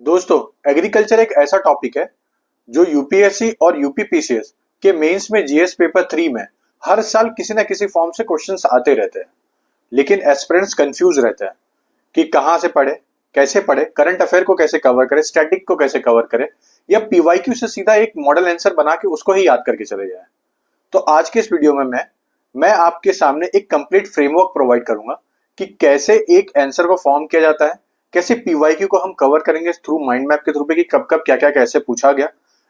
दोस्तों, एग्रीकल्चर एक ऐसा टॉपिक है जो यूपीएससी और यूपीपीसीएस के मेंस में जीएस पेपर 3 में हर साल किसी न किसी फॉर्म से क्वेश्चंस आते रहते हैं। लेकिन एस्पिरेंट्स कंफ्यूज रहते हैं कि कहाँ से पढ़े, कैसे पढ़े, करंट अफेयर को कैसे कवर करे, स्टैटिक को कैसे कवर करे, या पीवाईक्यू से सीधा एक मॉडल आंसर बना के उसको ही याद करके चले जाए। तो आज के इस वीडियो में मैं आपके सामने एक कंप्लीट फ्रेमवर्क प्रोवाइड करूंगा कि कैसे एक आंसर को फॉर्म किया जाता है, कैसे पीवाईक्यू को हम कवर करेंगे थ्रू माइंड मैप के थ्रू पे कि कब कब क्या क्या कैसे पूछा गया।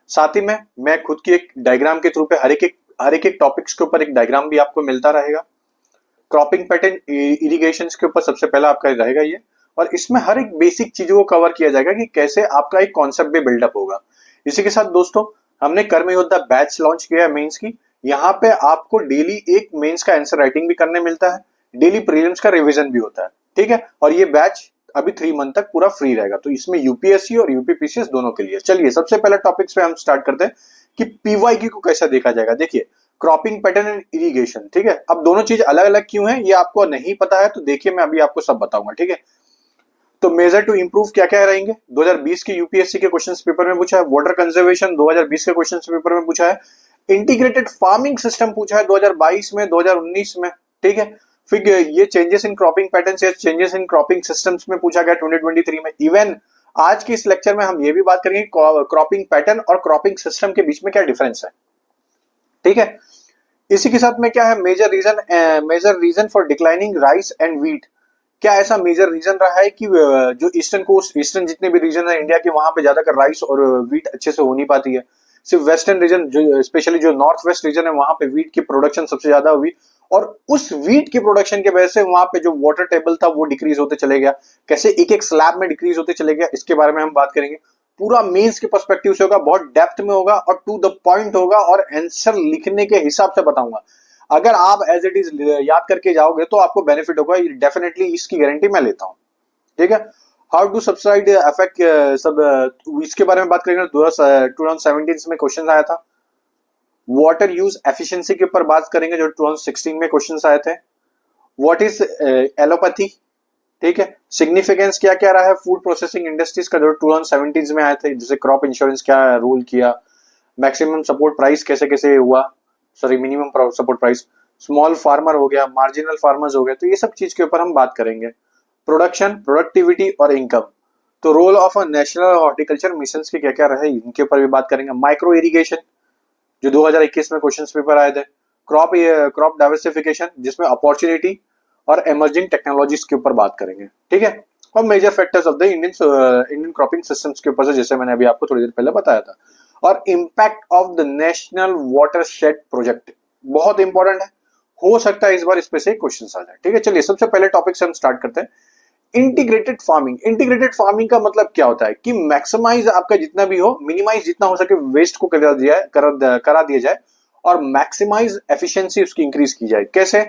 साथ ही में मैं खुद की एक डायग्राम के थ्रू पे हर एक टॉपिक्स के ऊपर एक डायग्राम भी आपको मिलता रहेगा। क्रॉपिंग पैटर्न, इरिगेशन के ऊपर सबसे पहला आपका रहेगा ये, और इसमें हर एक बेसिक चीजों को कवर किया जाएगा कि कैसे आपका एक कॉन्सेप्ट भी बिल्डअप होगा। इसी के साथ दोस्तों, हमने कर्म योद्धा बैच लॉन्च किया है मेंस की। यहाँ पे आपको डेली एक मेंस का आंसर राइटिंग भी करने मिलता है, डेली प्रीलिम्स का रिवीजन भी होता है, ठीक है। और ये बैच अभी 3 मंथ तक पूरा फ्री रहेगा, तो इसमें यूपीएससी और यूपीपीसीएस दोनों के लिए। चलिए सबसे पहले टॉपिक्स पे हम स्टार्ट करते हैं कि पीवाईक्यू को कैसा देखा जाएगा। देखिए, क्रॉपिंग पैटर्न एंड इरिगेशन, ठीक है। अब दोनों चीज अलग अलग क्यों है ये आपको नहीं पता है, तो देखिए मैं अभी आपको सब बताऊंगा, ठीक है। तो मेजर टू इंप्रूव क्या क्या रहेंगे, 2020 के यूपीएससी के क्वेश्चंस पेपर में पूछा है। वाटर कंजर्वेशन 2020 के क्वेश्चंस पेपर में पूछा है। इंटीग्रेटेड फार्मिंग सिस्टम पूछा है 2022 में, 2019 में, ठीक है। फिर ये चेंजेस इन क्रॉपिंग पैटर्न्स या चेंजेस इन क्रॉपिंग सिस्टम्स में पूछा गया 2023 में। इवन आज के इस लेक्चर में हम ये भी बात करेंगे क्रॉपिंग पैटर्न और क्रॉपिंग सिस्टम के बीच में क्या डिफरेंस है, ठीक है। इसी के साथ में क्या है, major reason for declining rice and wheat. क्या ऐसा मेजर रीजन रहा है कि जो ईस्टर्न कोस्ट, ईस्टर्न जितने भी रीजन है इंडिया के, वहां पे ज्यादातर राइस और व्हीट अच्छे से हो नहीं पाती है। सिर्फ वेस्टर्न रीजन, जो स्पेशली जो नॉर्थ वेस्ट रीजन है, वहां पे व्हीट की प्रोडक्शन सबसे ज्यादा हुई, और उस व्हीट की प्रोडक्शन की वजह से वहां पे जो वाटर टेबल था वो डिक्रीज होते चले गया। कैसे एक एक स्लैब में डिक्रीज होते चले गया, इसके बारे में हम बात करेंगे। पूरा मेंस के पर्सपेक्टिव से होगा, बहुत डेप्थ में होगा और टू द पॉइंट होगा, और आंसर लिखने के हिसाब से बताऊंगा। अगर आप एज इट इज याद करके जाओगे तो आपको बेनिफिट होगा, डेफिनेटली इसकी गारंटी मैं लेता हूं, ठीक है। हाउ टू सब्सिडाइज अफेक्ट सब इसके बारे में बात करेंगे। 2017 में क्वेश्चन आया था। वाटर यूज एफिशिएंसी के ऊपर बात करेंगे, जो 2016 में क्वेश्चन आए थे। व्हाट इज एलोपैथी, ठीक है। सिग्निफिकेंस क्या क्या रहा है फूड प्रोसेसिंग इंडस्ट्रीज का, जो 2017 में आए थे। जैसे क्रॉप इंश्योरेंस क्या रोल किया, मैक्सिमम सपोर्ट प्राइस कैसे कैसे हुआ, sorry minimum support price, small farmer हो गया, मार्जिनल फार्मर्स हो गए, तो ये सब चीज के ऊपर हम बात करेंगे। प्रोडक्शन, प्रोडक्टिविटी और इनकम, तो role of a national horticulture mission के क्या क्या रहे, इनके ऊपर भी बात करेंगे। माइक्रो इरिगेशन, जो 2021 में क्वेश्चन पेपर आए थे। क्रॉप डाइवर्सिफिकेशन, जिसमें अपॉर्चुनिटी और इमर्जिंग टेक्नोलॉजीज के ऊपर बात करेंगे, ठीक है। और major factors of the Indian cropping systems के ऊपर से, जैसे मैंने अभी आपको थोड़ी देर पहले बताया था। और impact of the national watershed project बहुत इंपॉर्टेंट है, हो सकता है इस बार इस पे से क्वेश्चन आ जाए, ठीक है। चलिए सबसे पहले टॉपिक से हम स्टार्ट करते हैं। Integrated farming. इंटीग्रेटेड फार्मिंग का मतलब क्या होता है कि मैक्सिमाइज आपका जितना भी हो, मिनिमाइज जितना हो सके वेस्ट को करा दिया जाए, और मैक्सिमाइज एफिशिएंसी उसकी इंक्रीज की जाए। कैसे,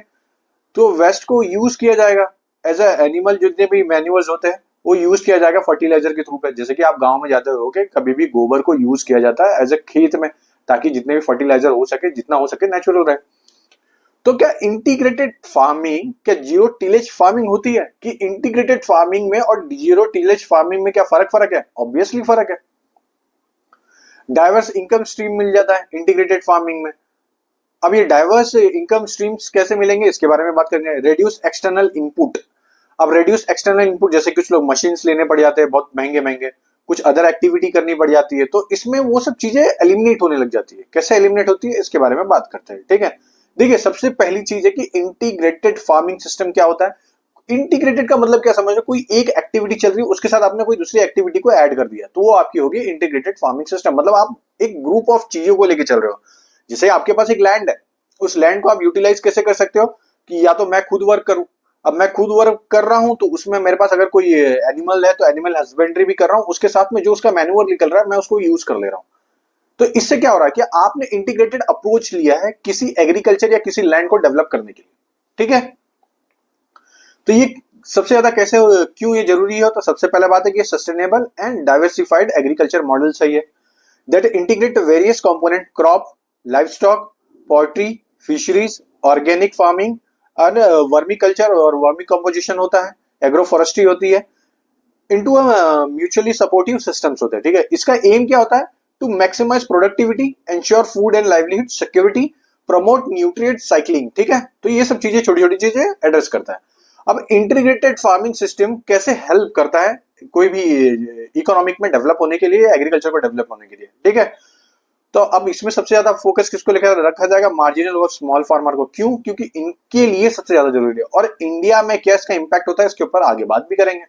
तो वेस्ट को यूज किया जाएगा एज ए एनिमल, जितने भी मैन्यूअर्स होते हैं वो यूज किया जाएगा फर्टिलाइजर के थ्रू पे। जैसे कि आप गांव में जाते हो कि कभी भी गोबर को यूज किया जाता है एज ए खेत में, ताकि जितने भी फर्टिलाइजर हो सके, जितना हो सके नेचुरल रहे। तो क्या इंटीग्रेटेड फार्मिंग, क्या जीरो टिलेज फार्मिंग होती है? कि इंटीग्रेटेड फार्मिंग में और जीरो टिलेज फार्मिंग में क्या फर्क है? ऑब्वियसली फर्क है। डाइवर्स इनकम स्ट्रीम मिल जाता है इंटीग्रेटेड फार्मिंग में। अब ये डाइवर्स इनकम स्ट्रीम्स कैसे मिलेंगे, इसके बारे में बात करेंगे। Reduce external input. अब रेड्यूस एक्सटर्नल इनपुट, जैसे कुछ लोग मशीन्स लेने पड़ जाते हैं बहुत महंगे महंगे, कुछ अदर एक्टिविटी करनी पड़ जाती है, तो इसमें वो सब चीजें एलिमिनेट होने लग जाती है। कैसे एलिमिनेट होती है, इसके बारे में बात करते हैं, ठीक है। देखिए सबसे पहली चीज है कि इंटीग्रेटेड फार्मिंग सिस्टम क्या होता है। इंटीग्रेटेड का मतलब क्या समझ लो, कोई एक एक्टिविटी चल रही है, उसके साथ आपने कोई दूसरी एक्टिविटी को ऐड कर दिया, तो वो आपकी होगी इंटीग्रेटेड फार्मिंग सिस्टम। मतलब आप एक ग्रुप ऑफ चीजों को लेकर चल रहे हो। जैसे आपके पास एक लैंड है, उस लैंड को आप यूटिलाइज कैसे कर सकते हो कि या तो मैं खुद वर्क करूं। अब मैं खुद वर्क कर रहा हूं, तो उसमें मेरे पास अगर कोई एनिमल है तो एनिमल हस्बेंड्री भी कर रहा हूं, उसके साथ में जो उसका मैन्यूअर निकल रहा है मैं उसको यूज कर ले रहा हूं। तो इससे क्या हो रहा है कि आपने इंटीग्रेटेड अप्रोच लिया है किसी एग्रीकल्चर या किसी लैंड को डेवलप करने के लिए, ठीक है। तो ये सबसे ज्यादा कैसे, क्यों ये जरूरी है, तो सबसे पहले बात है कि sustainable and diversified agriculture model सही है, that integrate various component, crop, livestock, poultry, fisheries, organic farming और वर्मी कल्चर और वर्मी कंपोजिशन होता है, एग्रो फॉरेस्ट्री होती है। Into a mutually supportive systems होते हैं, ठीक है। इसका एम क्या होता है? To maximise productivity, ensure food and livelihood security, promote nutrient cycling, ठीक है। तो ये सब चीजें, छोटी छोटी चीजें एड्रेस करता है। अब इंटीग्रेटेड फार्मिंग सिस्टम कैसे हेल्प करता है कोई भी इकोनॉमिक में डेवलप होने के लिए, एग्रीकल्चर को डेवलप होने के लिए, ठीक है। तो अब इसमें सबसे ज्यादा फोकस किसको लेकर रखा जाएगा? मार्जिनल और स्मॉल फार्मर को। क्यों? क्योंकि इनके लिए सबसे ज्यादा जरूरी है। और इंडिया में क्या इसका इंपैक्ट होता है, इसके ऊपर आगे बात भी करेंगे।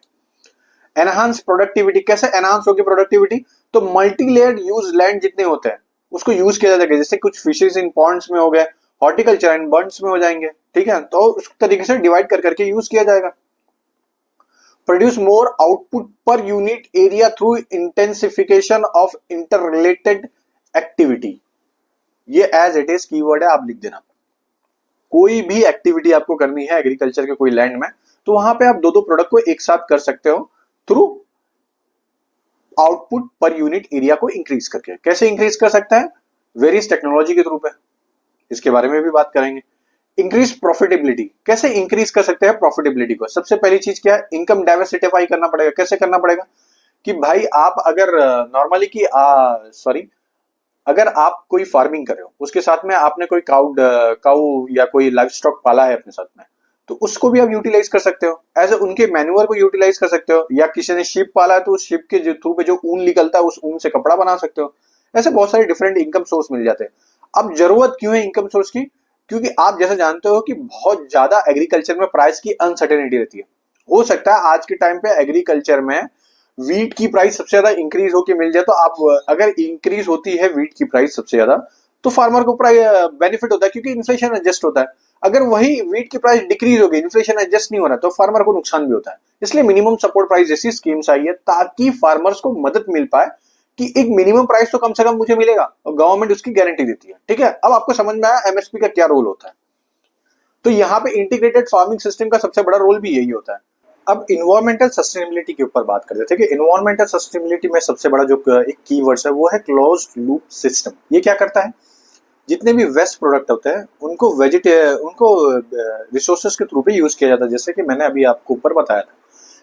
एनहांस प्रोडक्टिविटी, कैसे एनहांस होगी प्रोडक्टिविटी? तो मल्टी लेयर्ड यूज लैंड जितने होते हैं उसको यूज किया जाएगा। जैसे कुछ फिशेज इन पॉन्ड्स में हो गए, हॉर्टिकल्चर एंड बर्ड्स में हो जाएंगे, ठीक है। तो उस तरीके से डिवाइड कर करके यूज किया जाएगा। Produce more output per unit area through intensification of inter related activity. ये एज इट इज कीवर्ड है, आप लिख देना। कोई भी एक्टिविटी आपको करनी है एग्रीकल्चर के कोई लैंड में, तो वहां पे आप दो दो प्रोडक्ट को एक साथ कर सकते हो through output per unit area को इंक्रीज करके। कैसे इंक्रीज कर सकता है? वेरियस टेक्नोलॉजी के थ्रू पे, इसके बारे में भी बात करेंगे। इंक्रीज प्रॉफिटेबिलिटी, कैसे इंक्रीज कर सकते हैं प्रॉफिटेबिलिटी को? सबसे पहली चीज क्या है? इनकम डाइवर्सिफाई करना पड़ेगा। कैसे करना पड़ेगा? कि भाई आप अगर नॉर्मली की सॉरी अगर आप कोई फार्मिंग कर रहे हो, उसके साथ में आपने कोई काऊ या कोई लाइव स्टॉक पाला है अपने साथ में, तो उसको भी आप यूटिलाइज कर सकते हो। एज उनके मैन्यूअर को यूटिलाइज कर सकते हो। या किसी ने शिप पाला है तो उस शिप के थ्रू पे जो ऊन निकलता है, उस ऊन से कपड़ा बना सकते हो। ऐसे बहुत सारे डिफरेंट इनकम सोर्स मिल जाते हैं। अब जरूरत क्यों है इनकम सोर्स की? क्योंकि आप जैसे जानते हो कि बहुत ज्यादा एग्रीकल्चर में प्राइस की अनसर्टेनिटी रहती है। हो सकता है आज के टाइम पे एग्रीकल्चर में वीट की प्राइस सबसे ज्यादा इंक्रीज होकर मिल जाए, तो आप अगर इंक्रीज होती है वीट की प्राइस सबसे ज्यादा, तो फार्मर को बेनिफिट होता है, क्योंकि इन्फ्लेशन एडजस्ट होता है। अगर वही वीट की प्राइस डिक्रीज होगी, इन्फ्लेशन एडजस्ट नहीं हो रहा, तो फार्मर को नुकसान भी होता है। इसलिए मिनिमम सपोर्ट प्राइस जैसी स्कीम्स आई है, ताकि फार्मर्स को मदद मिल पाए कि एक मिनिमम प्राइस तो कम से कम मुझे मिलेगा, और गवर्नमेंट उसकी गारंटी देती है, ठीक है। अब आपको समझ में आया एमएसपी का क्या रोल होता है। तो यहाँ पे इंटीग्रेटेड फार्मिंग सिस्टम का सबसे बड़ा रोल भी यही होता है। अब इन्वायरमेंटल सस्टेनेबिलिटी के ऊपर बात करते थे कि इन्वायरमेंटल सस्टेनेबिलिटी में सबसे बड़ा जो एक कीवर्ड्स है वो है क्लोज्ड लूप सिस्टम। ये क्या करता है? जितने भी वेस्ट प्रोडक्ट होते हैं उनको रिसोर्सेज के थ्रू पे यूज किया जाता है। जैसे कि मैंने अभी आपको ऊपर बताया था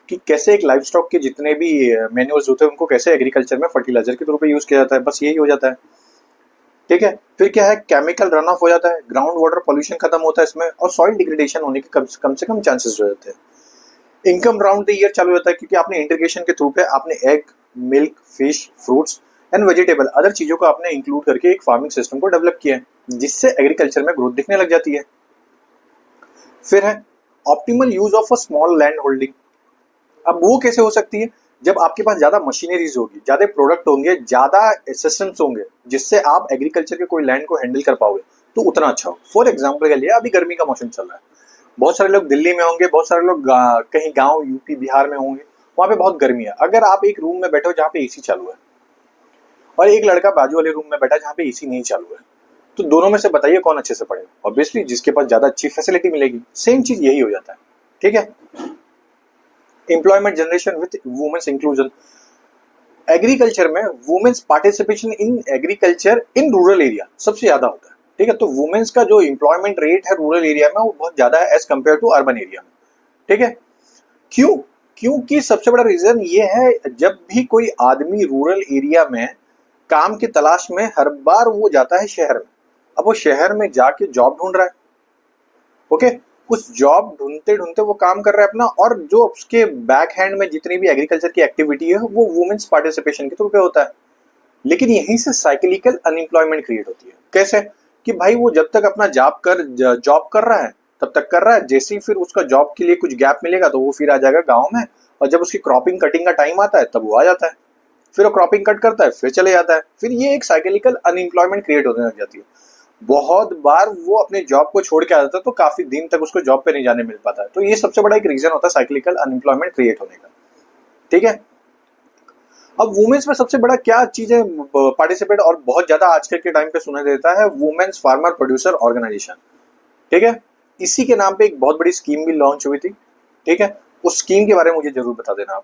कि कैसे एक लाइव स्टॉक के जितने भी मैन्यूअल्स होते हैं उनको कैसे एग्रीकल्चर में फर्टिलाइजर के थ्रू पे यूज किया जाता है। बस यही हो जाता है, ठीक है। फिर क्या है? केमिकल रन ऑफ हो जाता है, ग्राउंड वाटर पॉल्यूशन खत्म होता है इसमें, और सॉइल डिग्रेडेशन होने के कम से कम चांसेस हो जाते हैं। इनकम राउंड द ईयर चालू होता है, क्योंकि आपने इंटीग्रेशन के थ्रू पे आपने egg, milk, fish, fruits and vegetable other चीजों को आपने इंक्लूड करके एक फार्मिंग सिस्टम को डेवलप किया है, जिससे एग्रीकल्चर में ग्रोथ दिखने लग जाती है। फिर है optimal use of a small land holding. अब वो कैसे हो सकती है? जब आपके पास ज्यादा मशीनरीज होगी, ज्यादा प्रोडक्ट होंगे, ज्यादा सिस्टम्स होंगे, जिससे आप एग्रीकल्चर के कोई लैंड को हैंडल कर पाओगे, तो उतना अच्छा हो। फॉर एग्जाम्पल के लिए अभी गर्मी का मौसम चल रहा है, बहुत सारे लोग दिल्ली में होंगे, बहुत सारे लोग कहीं गांव यूपी बिहार में होंगे, वहां पे बहुत गर्मी है। अगर आप एक रूम में बैठे हो जहाँ पे एसी चालू है, और एक लड़का बाजू वाले रूम में बैठा जहाँ पे एसी नहीं चालू है, तो दोनों में से बताइए कौन अच्छे से पढ़ेगा? ऑब्वियसली जिसके पास ज्यादा अच्छी फैसिलिटी मिलेगी। सेम चीज यही हो जाता है, ठीक है। Employment generation with women's inclusion. Agriculture में women's participation in agriculture in rural area सबसे ज्यादा होता है, ठीक है। तो वुमेन्स का जो एम्प्लॉयमेंट रेट है रूरल एरिया में वो बहुत ज्यादा है as compare to urban area में, ठीक है। क्यों? क्योंकि सबसे बड़ा रीजन ये है, जब भी कोई आदमी रूरल एरिया में काम की तलाश में हर बार वो जाता है शहर में। अब वो शहर में जाके जॉब ढूंढ रहा है, ओके। उस जॉब ढूंढते ढूंढते वो काम कर रहा है अपना, और जो उसके बैक हैंड में जितनी भी एग्रीकल्चर की एक्टिविटी है वो वुमेन्स पार्टिसिपेशन के थ्रू पे होता है। लेकिन यहीं से साइकिलिकल अनएम्प्लॉयमेंट क्रिएट होती है। कैसे? कि भाई वो जब तक अपना जॉब कर रहा है तब तक कर रहा है, जैसे ही फिर उसका जॉब के लिए कुछ गैप मिलेगा तो वो फिर आ जाएगा गाँव में, और जब उसकी क्रॉपिंग कटिंग का टाइम आता है तब वो आ जाता है, फिर वो क्रॉपिंग कट करता है, फिर चले जाता है। फिर ये एक साइकिलिकल अनएम्प्लॉयमेंट क्रिएट होने लग जाती है। बहुत बार वो अपने जॉब को छोड़ के आ जाता है, तो काफी दिन तक उसको जॉब पे नहीं जाने मिल पाता है। तो ये सबसे बड़ा एक रीजन होता है साइक्लिकल अनएम्प्लॉयमेंट क्रिएट होने का, ठीक है। अब वुमेन्स में सबसे बड़ा क्या चीजें पार्टिसिपेट और बहुत ज्यादा आजकल के टाइम पे सुना देता है? वुमेन्स फार्मर प्रोड्यूसर ऑर्गेनाइजेशन, ठीक है। इसी के नाम पे एक बहुत बड़ी स्कीम भी लॉन्च हुई थी, ठीक है। उस स्कीम के बारे में मुझे जरूर बता देना आप।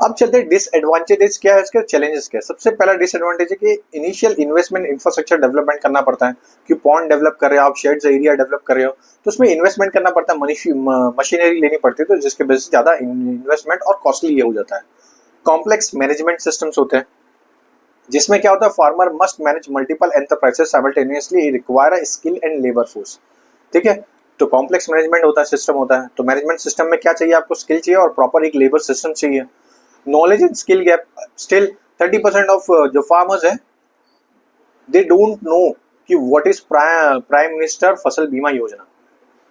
अब चलते हैं डिसएडवांटेजेस क्या है इसके, चैलेंजेस क्या है। सबसे पहला डिसएडवांटेज है कि इनिशियल इन्वेस्टमेंट इंफ्रास्ट्रक्चर डेवलपमेंट करना पड़ता है। कि पॉन्ड डेवलप कर रहे हो आप, शेड्स एरिया डेवलप कर रहे हो, तो उसमें इन्वेस्टमेंट करना पड़ता है, मशीनरी लेनी पड़ती है, तो जिसके वजह से ज्यादा इन्वेस्टमेंट और कॉस्टली ये हो जाता है। कॉम्प्लेक्स मैनेजमेंट सिस्टम्स होते हैं, जिसमें क्या होता है, farmer must manage multiple enterprises simultaneously, require a skill and labour force. ठीक है, तो कॉम्प्लेक्स मैनेजमेंट होता है, सिस्टम होता है, तो मैनेजमेंट सिस्टम में क्या चाहिए आपको, स्किल चाहिए और प्रॉपर एक लेबर सिस्टम चाहिए। Knowledge and skill gap, still 30% of जो फार्मर्स है दे डोंट नो कि व्हाट इज प्राइम मिनिस्टर फसल बीमा योजना।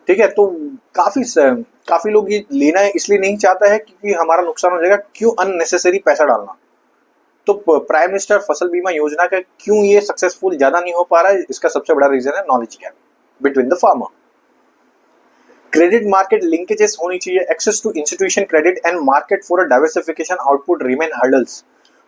ठीक है, तो काफी लोग ये लेना इसलिए नहीं चाहता है क्योंकि हमारा नुकसान हो जाएगा, क्यों अननेसेसरी पैसा डालना। तो प्राइम मिनिस्टर फसल बीमा योजना का क्यों ये सक्सेसफुल ज्यादा नहीं हो पा रहा है, इसका सबसे बड़ा रीजन है knowledge gap between the farmer. Credit market linkages होनी चाहिए, access to institution credit and market for a diversification output remain hurdles.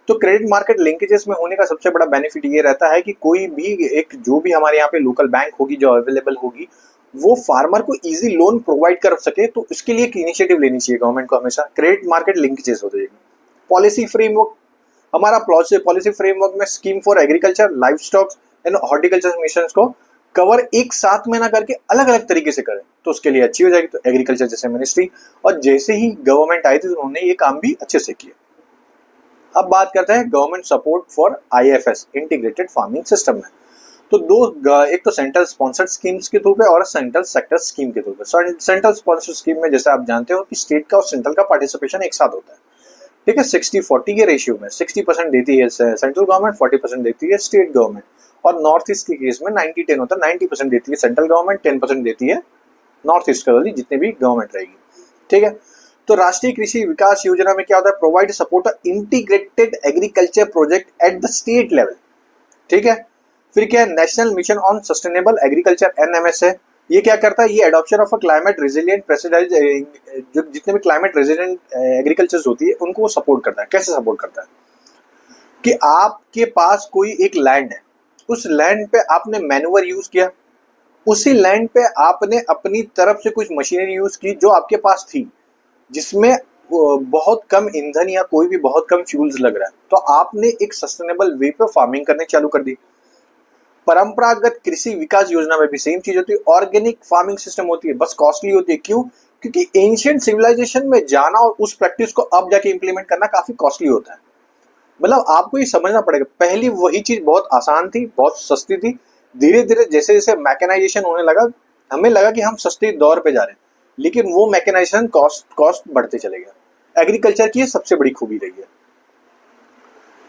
तो क्रेडिट मार्केट लिंकेजेस में होने का सबसे बड़ा बेनिफिट ये रहता है कि कोई भी एक जो भी हमारे यहाँ पे लोकल बैंक होगी जो अवेलेबल होगी, वो फार्मर को इजी लोन प्रोवाइड कर सके, तो इसके लिए एक इनिशिएटिव लेनी चाहिए गवर्नमेंट को हमेशा। क्रेडिट मार्केट लिंकेजेस हो जाएगी। पॉलिसी फ्रेमवर्क, हमारा पॉलिसी फ्रेमवर्क में scheme for agriculture, life stock and horticulture mission को कवर एक साथ में ना करके अलग अलग तरीके से करें, तो उसके लिए अच्छी हो जाएगी। तो एग्रीकल्चर जैसे मिनिस्ट्री और जैसे ही गवर्नमेंट आई थी तो उन्होंने ये काम भी अच्छे से किया। अब बात करते हैं government support for IFS, integrated farming system में। तो एक तो सेंट्रल स्पॉन्सर्ड स्कीम्स के थ्रू पे और सेंट्रल सेक्टर स्कीम के थ्रू पे। सेंट्रल स्पॉन्सर्ड स्कीम में जैसे आप जानते हो कि स्टेट का और सेंट्रल का पार्टिसिपेशन एक साथ होता है। ठीक है, 60-40 के रेशियो में 60% देती है सेंट्रल गवर्नमेंट, 40% देती है स्टेट गवर्नमेंट। और नॉर्थ ईस्ट के केस में 90-10 होता है, 90% देती है सेंट्रल गवर्नमेंट, 10% देती है नॉर्थ ईस्ट वाली जितनी भी गवर्नमेंट रहेगी। ठीक है, तो राष्ट्रीय कृषि विकास योजना में क्या होता है, provide support integrated agriculture project at the state level. ठीक है, फिर क्या है, national mission on sustainable agriculture NMS है। ये क्या करता है, ये adoption of a climate resilient practices, जो जितने भी क्लाइमेट रेजिलिएंट एग्रीकल्चर होती है उनको सपोर्ट करता है। कैसे सपोर्ट करता है कि आपके पास कोई एक लैंड है, उस लैंड पे आपने मैन्युअर यूज किया, उसी लैंड पे आपने अपनी तरफ से कुछ मशीनरी यूज की जो आपके पास थी, जिसमें बहुत कम ईंधन या कोई भी बहुत कम फ्यूल्स लग रहा है, तो आपने एक सस्टेनेबल वे पे फार्मिंग करने चालू कर दी। परंपरागत कृषि विकास योजना में भी सेम चीज होती है, ऑर्गेनिक फार्मिंग सिस्टम होती है, बस कॉस्टली होती है। क्यों? क्योंकि एंशिएंट सिविलाइजेशन में जाना और उस प्रैक्टिस को अब जाके इंप्लीमेंट करना काफी कॉस्टली होता है। मतलब आपको ये समझना पड़ेगा, पहली वही चीज बहुत आसान थी, बहुत सस्ती थी, धीरे धीरे जैसे जैसे मैकेनाइजेशन होने लगा, हमें लगा कि हम सस्ते दौर पे जा रहे हैं, लेकिन वो मैकेनाइजेशन कॉस्ट बढ़ते चले गया। एग्रीकल्चर की ये सबसे बड़ी खूबी रही है।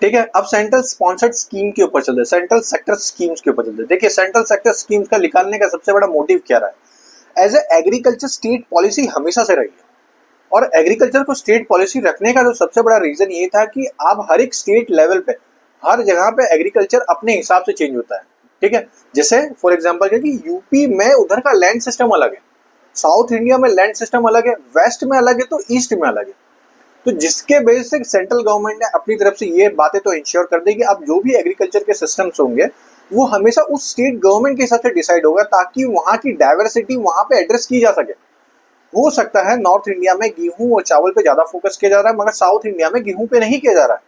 ठीक है, अब सेंट्रल स्पॉन्सर्ड स्कीम के ऊपर चलते हैं, सेंट्रल सेक्टर स्कीम्स के ऊपर चलते हैं। देखिए, सेंट्रल सेक्टर स्कीम्स का निकालने का सबसे बड़ा मोटिव क्या रहा है, as a agriculture state policy हमेशा से रही है। और एग्रीकल्चर को स्टेट पॉलिसी रखने का जो सबसे बड़ा रीजन ये था कि आप हर एक स्टेट लेवल पे हर जगह पे एग्रीकल्चर अपने हिसाब से चेंज होता है। ठीक है, जैसे फॉर एग्जांपल कि यूपी में उधर का लैंड सिस्टम अलग है, साउथ इंडिया में लैंड सिस्टम अलग है, वेस्ट में अलग है, तो ईस्ट में अलग है। तो जिसके बेस से सेंट्रल गवर्नमेंट ने अपनी तरफ से ये बातें तो इंश्योर कर दी कि अब जो भी एग्रीकल्चर के सिस्टम्स होंगे वो हमेशा उस स्टेट गवर्नमेंट के हिसाब से डिसाइड होगा, ताकि वहां की डाइवर्सिटी वहां पे एड्रेस की जा सके। हो सकता है नॉर्थ इंडिया में गेहूं और चावल पे ज्यादा फोकस किया जा रहा है, मगर साउथ इंडिया में गेहूं पे नहीं किया जा रहा है,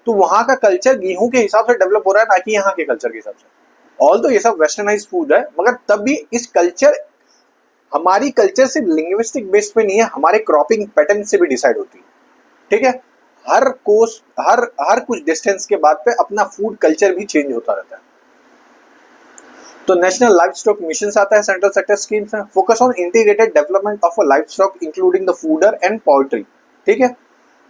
तो वहां का कल्चर गेहूं के हिसाब से डेवलप हो रहा है, ना कि यहाँ के कल्चर के हिसाब से। ऑल तो ये सब वेस्टर्नाइज फूड है, मगर तब भी इस कल्चर, हमारी कल्चर सिर्फ लिंग्विस्टिक बेस पे नहीं है, हमारे क्रॉपिंग पैटर्न से भी डिसाइड होती है। ठीक है, हर कोर्स हर कुछ डिस्टेंस के बाद पे अपना फूड कल्चर भी चेंज होता रहता है। तो नेशनल लाइफ स्टॉक मिशन आता है सेंट्रल सेक्टर स्कीम्स में, focus on integrated development of a life stock including the fodder and poultry. ठीक है,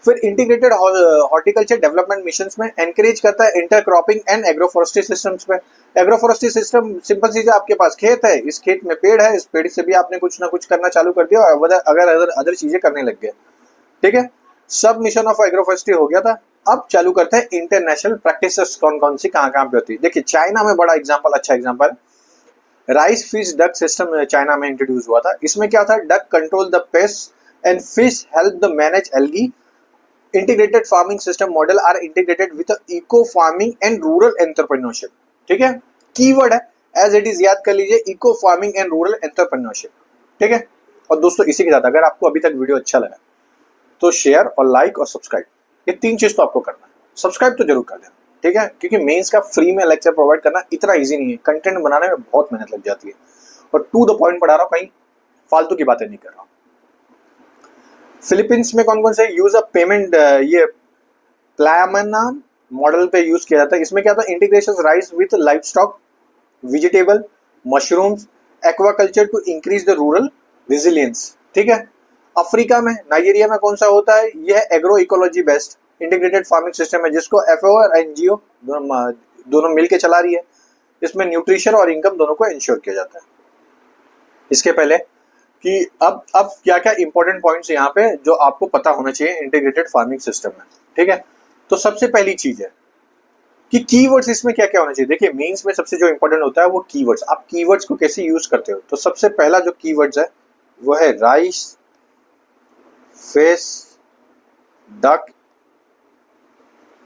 फिर इंटीग्रेटेड हॉर्टिकल्चर डेवलपमेंट मिशंस में एनकरेज करता है इंटरक्रॉपिंग एंड एग्रोफोरेस्ट्री सिस्टम्स में। एग्रोफोरेस्ट्री सिस्टम सिंपल चीज है, आपके पास खेत है, इस खेत में पेड़ है, इस पेड़ से भी आपने कुछ ना कुछ करना चालू कर दिया और अगर अदर चीजें करने लग गए। ठीक है, सब मिशन ऑफ एग्रोफोरेस्ट्री हो गया था। अब चालू करते हैं इंटरनेशनल प्रैक्टिसेस कौन कौन सी कहाँ पे होती है। देखिए, चाइना में बड़ा एग्जांपल, अच्छा example, rice fish duck system China में इंट्रोड्यूस हुआ था। इसमें क्या था, duck control the pest and fish help the manage algae. Integrated farming system model are integrated with eco farming and rural entrepreneurship. ठीक है, कीवर्ड है, एज इट इज याद कर लीजिए, eco farming and rural entrepreneurship. ठीक है, और दोस्तों इसी के साथ अगर आपको अभी तक वीडियो अच्छा लगा तो शेयर और लाइक और सब्सक्राइब, ये 3 चीज तो आपको करना है। सब्सक्राइब तो जरूर कर देना, ठीक है, क्योंकि मेंस का फ्री में लेक्चर प्रोवाइड करना इतना इजी नहीं है, कंटेंट बनाने में बहुत मेहनत लग जाती है, और टू द पॉइंट पढ़ा रहा हूँ, कहीं फालतू की बातें नहीं कर रहा हूँ। फिलीपींस में कौन कौन से यूज ऑफ पेमेंट, ये प्लामना मॉडल पे यूज किया जाता है। इसमें क्या था, integration rice with life stock, vegetable, mushrooms, aquaculture to increase the rural resilience, ठीक है। अफ्रीका में, नाइजीरिया में कौन सा होता है, यह agro ecology based integrated farming system है, जिसको एफओ और एनजीओ दोनों मिलकर चला रही है। इसमें न्यूट्रिशन और इनकम दोनों को इंश्योर किया जाता है। इसके पहले कि अब क्या क्या इंपॉर्टेंट पॉइंट्स यहाँ पे जो आपको पता होना चाहिए इंटीग्रेटेड फार्मिंग सिस्टम में, ठीक है। तो सबसे पहली चीज है कि कीवर्ड्स इसमें क्या क्या होना चाहिए। देखिए मेंस में सबसे जो इंपॉर्टेंट होता है वो कीवर्ड्स, आप कीवर्ड्स को कैसे यूज करते हो। तो सबसे पहला जो कीवर्ड्स है वो है राइस, फिश, डक,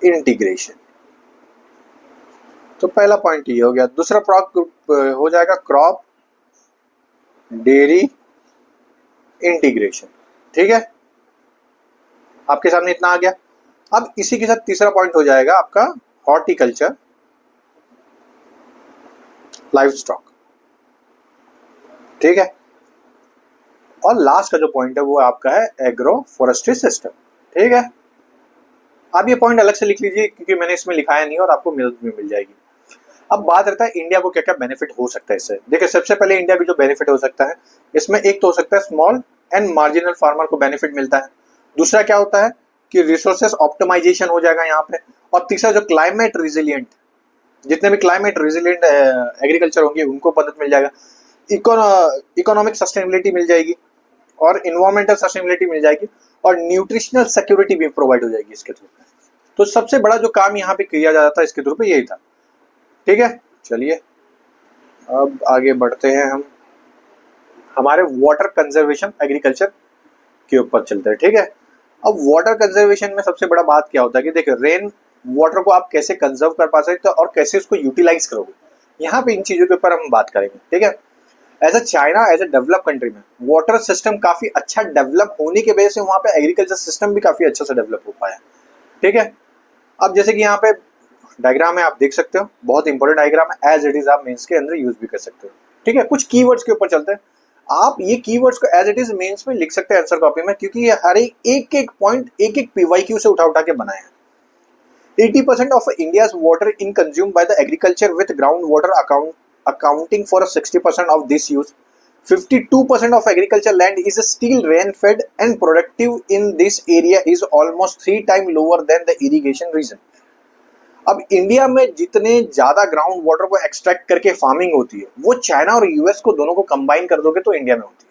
इंटीग्रेशन। तो पहला पॉइंट ये हो गया। दूसरा हो जाएगा क्रॉप, डेयरी, इंटीग्रेशन, ठीक है, आपके सामने इतना आ गया। अब इसी के साथ तीसरा पॉइंट हो जाएगा आपका हॉर्टिकल्चर, लाइफ स्टॉक, ठीक है। और लास्ट का जो पॉइंट है वो आपका है एग्रो फॉरेस्ट्री सिस्टम, ठीक है। आप ये पॉइंट अलग से लिख लीजिए क्योंकि मैंने इसमें लिखाया नहीं और आपको मिल जाएगी। अब बात रहता है इंडिया को क्या क्या बेनिफिट हो सकता है इससे। देखिए सबसे पहले इंडिया को जो बेनिफिट हो सकता है इसमें एक तो हो सकता है स्मॉल एंड मार्जिनल फार्मर को बेनिफिट मिलता है। दूसरा क्या होता है कि रिसोर्सेस ऑप्टिमाइजेशन हो जाएगा यहाँ पे। और तीसरा जो क्लाइमेट रिजिलियंट, जितने भी क्लाइमेट रिजिलियंट एग्रीकल्चर होंगे उनको मदद मिल जाएगा। इकोनॉमिक सस्टेनेबिलिटी मिल जाएगी और इन्वायरमेंटल सस्टेनेबिलिटी मिल जाएगी और न्यूट्रिशनल सिक्योरिटी भी प्रोवाइड हो जाएगी इसके थ्रू। तो सबसे बड़ा जो काम यहाँ पे किया जाता था इसके थ्रू पे यही था, ठीक है। चलिए अब आगे बढ़ते हैं, हम हमारे वाटर कंजर्वेशन एग्रीकल्चर के ऊपर चलते हैं, ठीक है। अब वाटर कंजर्वेशन में सबसे बड़ा बात क्या होता है कि देखिए रेन वाटर को आप कैसे कंजर्व कर पा सकते हो और कैसे उसको यूटिलाइज करोगे, यहाँ पे इन चीजों के ऊपर हम बात करेंगे, ठीक है। As a China, as a develop country में वाटर सिस्टम काफी अच्छा डेवलप होने की वजह से वहाँ पे एग्रीकल्चर सिस्टम भी काफी अच्छे से डेवलप हो पाया, ठीक है। अब जैसे कि यहाँ पे डायग्राम है, आप देख सकते हो, बहुत इंपॉर्टेंट डायग्राम है, एज इट इज आप मेंस के अंदर यूज भी कर सकते हो, ठीक है। कुछ कीवर्ड्स के ऊपर चलते हैं। आप ये कीवर्ड्स को एज इट इज मेंस में लिख सकते हैं आंसर कॉपी में, क्योंकि ये हर एक एक पॉइंट एक एक पीवाईक्यू से उठा के बनाए हैं। 80% of India's water in consumed by the agriculture with groundwater accounting for 60% of this use. 52% of agriculture land is still rain-fed and productive in this area is almost 3 times lower than the irrigation region. अब India में जितने ज्यादा ground water को extract करके farming होती है वो China और यूएस को दोनों को कंबाइन कर दोगे तो इंडिया में होती है।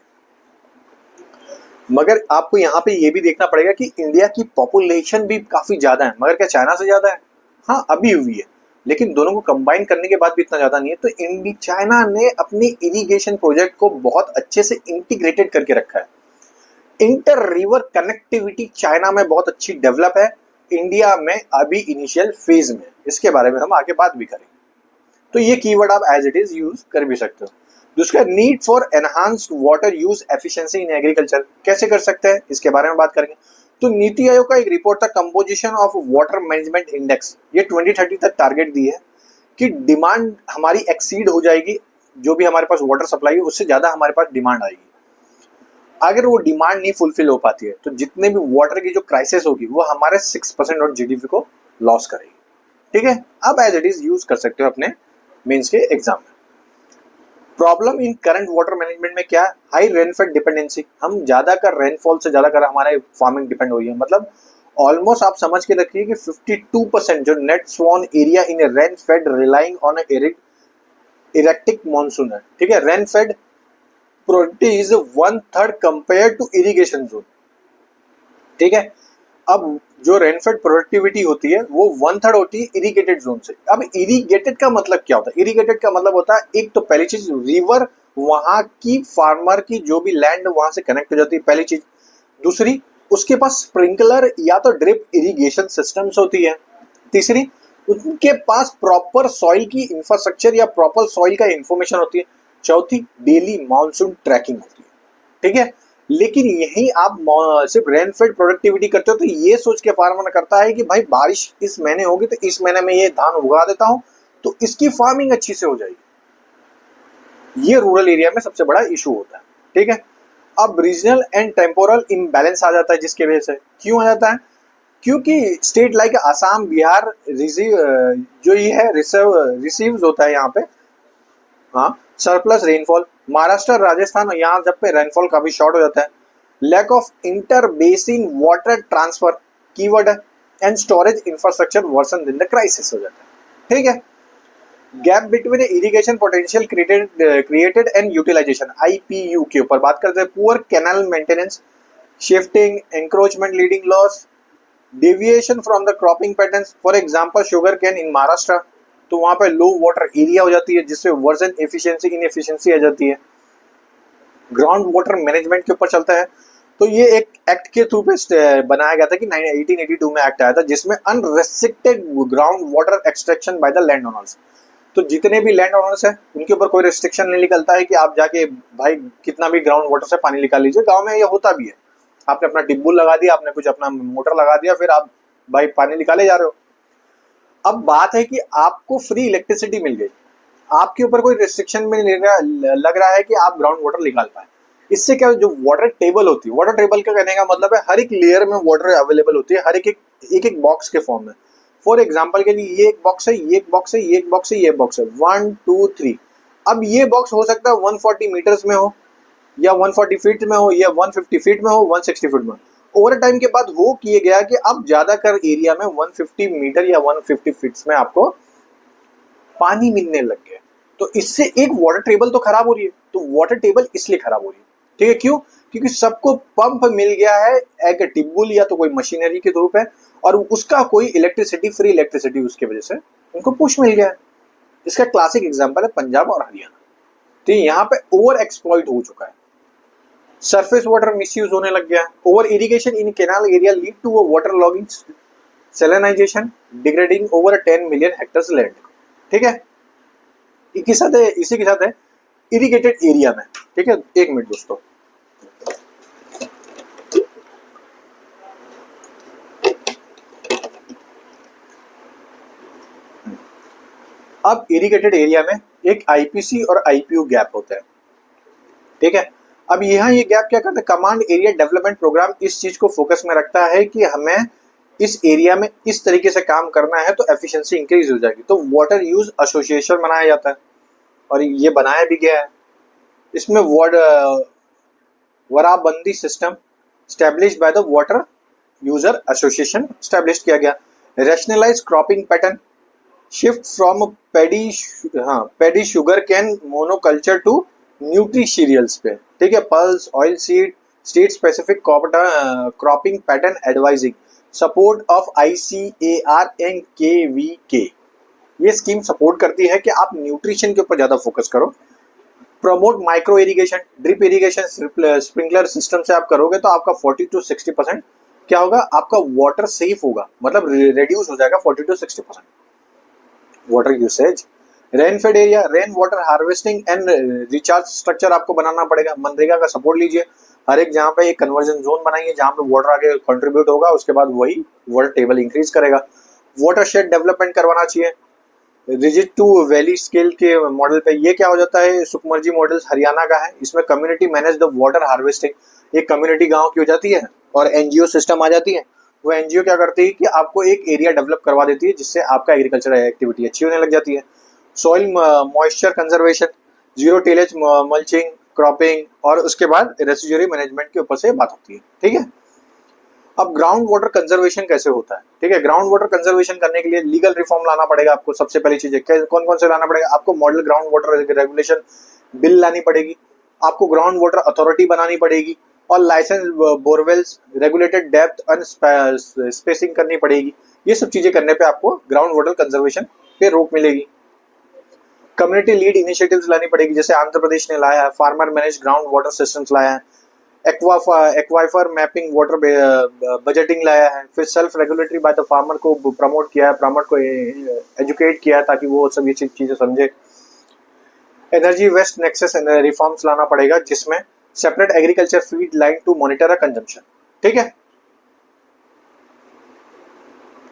मगर आपको यहाँ पे ये भी देखना पड़ेगा कि इंडिया की पॉपुलेशन भी काफी ज्यादा है, मगर क्या चाइना से ज्यादा है? हाँ अभी हुई है, लेकिन दोनों को कंबाइन करने के बाद भी इतना ज्यादा नहीं है। तो चाइना ने अपनी इरिगेशन प्रोजेक्ट को बहुत अच्छे से इंटीग्रेटेड करके रखा है। इंटर रिवर कनेक्टिविटी चाइना में बहुत अच्छी डेवलप है, इंडिया में अभी इनिशियल फेज में। इसके बारे में हम आगे बात भी करेंगे। तो ये कीवर्ड आप एज इट इज यूज कर भी सकते हो। दूसरा need for enhanced water use efficiency in agriculture, कैसे कर सकते हैं इसके बारे में बात करेंगे। तो नीति आयोग का एक रिपोर्ट था composition of water management index, ये 2030 तक टारगेट दी है कि डिमांड हमारी एक्सीड हो जाएगी, जो भी हमारे पास वाटर सप्लाई है उससे ज्यादा हमारे पास डिमांड आएगी। अगर वो डिमांड नहीं फुलफिल हो पाती है तो जितने भी वाटर की जो क्राइसिस होगी वो हमारे 6% और जीडीपी को लॉस करेगी, ठीक है। अब एज इट इज यूज कर सकते हो अपने मेंस के एग्जाम में। Problem in current water management में क्या है? हाई रेनफेड डिपेंडेंसी, हम ज्यादा कर रेनफॉल से ज्यादा कर हमारे फार्मिंग डिपेंड हो रही है। मतलब ऑलमोस्ट आप समझ के रखिए कि 52% जो net sown area in rainfed relying on erratic monsoon है, ठीक है। Rainfed productivity is 1/3 compare to irrigation zone, ठीक है। अब जो रेनफेड प्रोडक्टिविटी होती है वो 1/3 होती है इरिगेटेड जोन से। अब इरिगेटेड का मतलब क्या होता है? इरिगेटेड का मतलब होता है एक तो पहली चीज रिवर, वहां की फार्मर की जो भी लैंड वहां से कनेक्ट हो जाती है, पहली चीज। दूसरी, उसके पास स्प्रिंकलर या तो ड्रिप इरिगेशन सिस्टम्स होती है। तीसरी, उनके पास प्रॉपर सॉइल की इंफ्रास्ट्रक्चर या प्रॉपर सॉइल का इंफॉर्मेशन होती है। चौथी, डेली मानसून ट्रैकिंग होती है, ठीक है। लेकिन यही आप सिर्फ रेनफेड प्रोडक्टिविटी करते हो तो ये सोच के फार्मर करता है कि भाई बारिश इस महीने होगी तो इस महीने में ये धान उगा देता हूं तो इसकी फार्मिंग अच्छी से हो जाएगी। ये रूरल एरिया में सबसे बड़ा इशू होता है। ठीक है, अब रीजनल एंड टेम्पोरल इम्बैलेंस आ जाता है, जिसकी वजह से क्यों आ जाता है, क्योंकि स्टेट लाइक आसाम बिहार जो ये है रिसीव्स होता है यहाँ पे हाँ सरप्लस रेनफॉल। महाराष्ट्र राजस्थान यहाँ जब पे रेनफॉल काफी शॉर्ट हो जाता है। Lack of inter basin water transfer keyword है and storage infrastructure worsen in the crisis हो जाता है। ठीक है, gap between irrigation potential created and utilisation IPU के ऊपर बात करते हैं। Poor canal maintenance, shifting, encroachment leading loss, deviation from the cropping patterns. For example sugarcane in Maharashtra, तो वहां पे लो वाटर एरिया हो जाती है जिससे वर्जन एफिशिएंसी इनएफिशिएंसी आ जाती है। ग्राउंड वाटर मैनेजमेंट के ऊपर चलता है, तो ये एक एक्ट के थ्रू पे बनाया गया था कि 1882 में एक्ट आया था जिसमें unrestricted ground water extraction by the land owners. तो जितने भी लैंड ओनर्स है उनके ऊपर कोई रिस्ट्रिक्शन नहीं निकलता है कि आप जाके भाई कितना भी ग्राउंड वाटर से पानी निकाल लीजिए। गांव में ये होता भी है, आपने अपना टिब्बू लगा दिया, आपने कुछ अपना मोटर लगा दिया, फिर आप भाई पानी निकाले जा रहे हो। अब बात है कि आपको फ्री इलेक्ट्रिसिटी मिल गई, आपके ऊपर कोई रिस्ट्रिक्शन में लग रहा है कि आप ग्राउंड वाटर निकाल पाए। इससे क्या जो वाटर टेबल होती है, वाटर टेबल का कहने का मतलब है हर एक लेयर में वाटर अवेलेबल होती है, हर एक बॉक्स के फॉर्म में। फॉर एग्जाम्पल के लिए ये एक बॉक्स है, ये एक बॉक्स है, ये एक बॉक्स है, ये बॉक्स है, 1 2 3। अब ये बॉक्स हो सकता है 140 मीटर्स में हो या 140 फीट में हो या 150 फीट में हो, 160 फीट में। ओवर टाइम के बाद वो किए गया कि अब ज्यादातर एरिया में 150 मीटर या 150 फीट में आपको पानी मिलने लग गया। तो इससे एक वाटर टेबल तो खराब हो रही है। तो वाटर टेबल इसलिए खराब हो रही है, ठीक है, क्यों? क्योंकि सबको पंप मिल गया है एक टिब्बुल या तो कोई मशीनरी के रूप है और उसका कोई इलेक्ट्रिसिटी, फ्री इलेक्ट्रिसिटी उसकी वजह से उनको पुश मिल गया है। इसका क्लासिक एग्जांपल है पंजाब और हरियाणा। तो यहाँ पे ओवर एक्सप्लॉइट हो चुका है, सरफेस वाटर मिसयूज होने लग गया। Over irrigation in canal area lead to water logging, salinisation, degrading over 10 million hectares land. ठीक है, इसी के साथ है इरिगेटेड एरिया में। ठीक है, एक मिनट दोस्तों, अब इरिगेटेड एरिया में एक IPC और IPU गैप होता है। ठीक है, अब यहाँ ये गैप क्या करता है, कमांड एरिया डेवलपमेंट प्रोग्राम इस चीज को फोकस में रखता है कि हमें इस एरिया में इस तरीके से काम करना है तो एफिशिएंसी इंक्रीज हो जाएगी। तो वाटर यूज एसोसिएशन बनाया जाता है और ये बनाया भी गया है। इसमें warabandi system establish by the water user association establish किया गया। Rationalise cropping pattern, shift from paddy sugarcane monoculture to nutri cereals पे। ठीक है, pulse, oil seed, state specific cropping pattern advising, support of ICAR and KVK। ये scheme support करती है कि आप न्यूट्रिशन के ऊपर ज्यादा फोकस करो। Promote micro irrigation, drip irrigation, sprinkler system से आप करोगे तो आपका 40 to 60% क्या होगा, आपका वाटर सेफ होगा, मतलब रिड्यूस हो जाएगा 40 to 60% water usage. Rainfed area, rain water harvesting and recharge structure आपको बनाना पड़ेगा। मनरेगा का सपोर्ट लीजिए, हर एक जहाँ पे एक कन्वर्जन जोन बनाइए जहाँ पे वाटर आगे कंट्रीब्यूट होगा, उसके बाद वही वाटर टेबल इंक्रीज करेगा। वाटर शेड डेवलपमेंट करवाना चाहिए। रिजिड टू वैली स्केल के मॉडल पे ये क्या हो जाता है, सुकमर्जी मॉडल हरियाणा का है। इसमें community manage the water harvesting, एक कम्युनिटी गांव की हो जाती है और NGO सिस्टम आ जाती है। वो NGO क्या करती है कि आपको एक एरिया डेवलप करवा देती है जिससे आपका एग्रीकल्चर एक्टिविटी अच्छी होने लग जाती है। Soil moisture conservation, zero tillage, mulching, cropping और उसके बाद रेसिडुअरी मैनेजमेंट के ऊपर से बात होती है। ठीक है, अब ग्राउंड वाटर कंजर्वेशन कैसे होता है। ठीक है, ग्राउंड वाटर कंजर्वेशन करने के लिए लीगल रिफॉर्म लाना पड़ेगा आपको। सबसे पहली चीज कौन कौन से लाना पड़ेगा, आपको model ground water regulation bill लानी पड़ेगी, आपको ग्राउंड वाटर अथॉरिटी बनानी पड़ेगी और licence borewells, regulated depth and spacing करनी पड़ेगी। ये सब चीजें करने पे आपको ग्राउंड वाटर कंजर्वेशन पे रोक मिलेगी। कम्युनिटी लीड इनिशिएटिव्स लानी पड़ेगी, जैसे आंध्र प्रदेश ने लाया है, farmer manage ground water systems लाया है, एक्वाफर मैपिंग, वाटर बजटिंग लाया है, फिर self regulatory by the farmer को प्रमोट किया है, फार्मर को एजुकेट किया है ताकि वो सब ये चीजें समझे। एनर्जी वेस्ट नेक्सस रिफॉर्म्स लाना पड़ेगा जिसमें separate agriculture feed line to monitor consumption. ठीक है,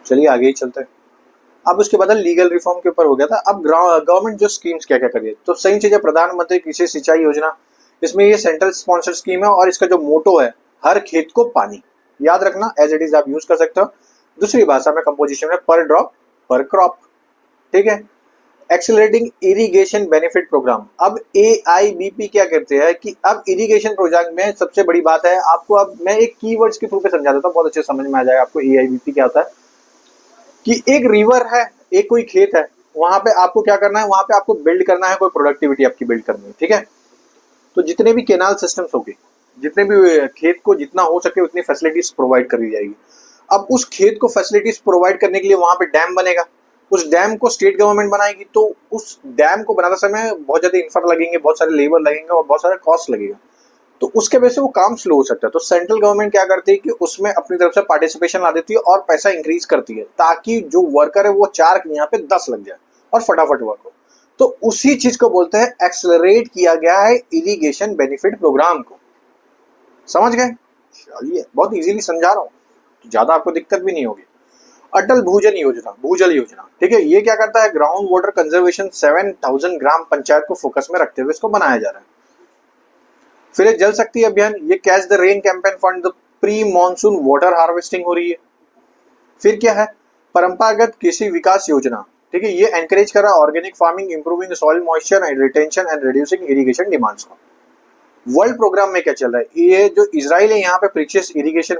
चलिए आगे ही चलते हैं। अब उसके बाद लीगल रिफॉर्म के ऊपर हो गया था। अब गवर्नमेंट जो स्कीम्स क्या क्या कर रही है, तो सही चीज है, प्रधानमंत्री कृषि सिंचाई योजना, इसमें ये सेंट्रल स्पॉन्सर्ड स्कीम है और इसका जो मोटो है हर खेत को पानी, याद रखना एज इट इज आप यूज कर सकते हो। दूसरी भाषा में कंपोजिशन है पर ड्रॉप पर क्रॉप। ठीक है, एक्सेलरेटिंग इरिगेशन बेनिफिट प्रोग्राम। अब AIBP क्या कहते हैं कि अब इरिगेशन प्रोजेक्ट में सबसे बड़ी बात है आपको, अब मैं एक कीवर्ड्स के थ्रू पे समझा देता हूँ, बहुत अच्छे समझ में आ जाएगा आपको AIBP क्या होता है। कि एक रिवर है, एक कोई खेत है, वहां पे आपको क्या करना है, वहां पे आपको बिल्ड करना है, कोई प्रोडक्टिविटी आपकी बिल्ड करनी है। ठीक है, तो जितने भी केनाल सिस्टम्स होंगे, जितने भी खेत को जितना हो सके उतनी फैसिलिटीज प्रोवाइड करी जाएगी। अब उस खेत को फैसिलिटीज प्रोवाइड करने के लिए वहां पे डैम बनेगा, उस डैम को स्टेट गवर्नमेंट बनाएगी, तो उस डैम को बनाते समय बहुत ज्यादा इंफ्रा लगेंगे, बहुत सारे लेबर लगेंगे और बहुत सारा कॉस्ट लगेगा, तो उसके वजह से वो काम स्लो हो सकता है। तो सेंट्रल गवर्नमेंट क्या करती है कि उसमें अपनी तरफ से पार्टिसिपेशन ला देती है और पैसा इंक्रीज करती है, ताकि जो वर्कर है वो 4 की यहाँ पे 10 लग जाए और फटाफट वर्क हो। तो उसी चीज को बोलते हैं एक्सेलरेट किया गया है इरिगेशन बेनिफिट प्रोग्राम को। समझ गए? चलिए, बहुत इजीली समझा रहा हूँ, तो ज्यादा आपको दिक्कत भी नहीं होगी। अटल भूजल योजना, भूजल योजना, ठीक है, ये क्या करता है, ग्राउंड वाटर कंजर्वेशन 7000 ग्राम पंचायत को फोकस में रखते हुए इसको बनाया जा रहा है। फिर जल शक्ति अभियान, ये catch the rain campaign fund, the pre monsoon water harvesting हो रही है। फिर क्या है, परंपरागत कृषि विकास योजना, ठीक है, ये एनकरेज कर रहा है organic farming, improving soil moisture and retention and reducing irrigation demands को। वर्ल्ड प्रोग्राम में क्या चल रहा है, ये जो इजराइल है यहाँ पे प्रीशियस इरिगेशन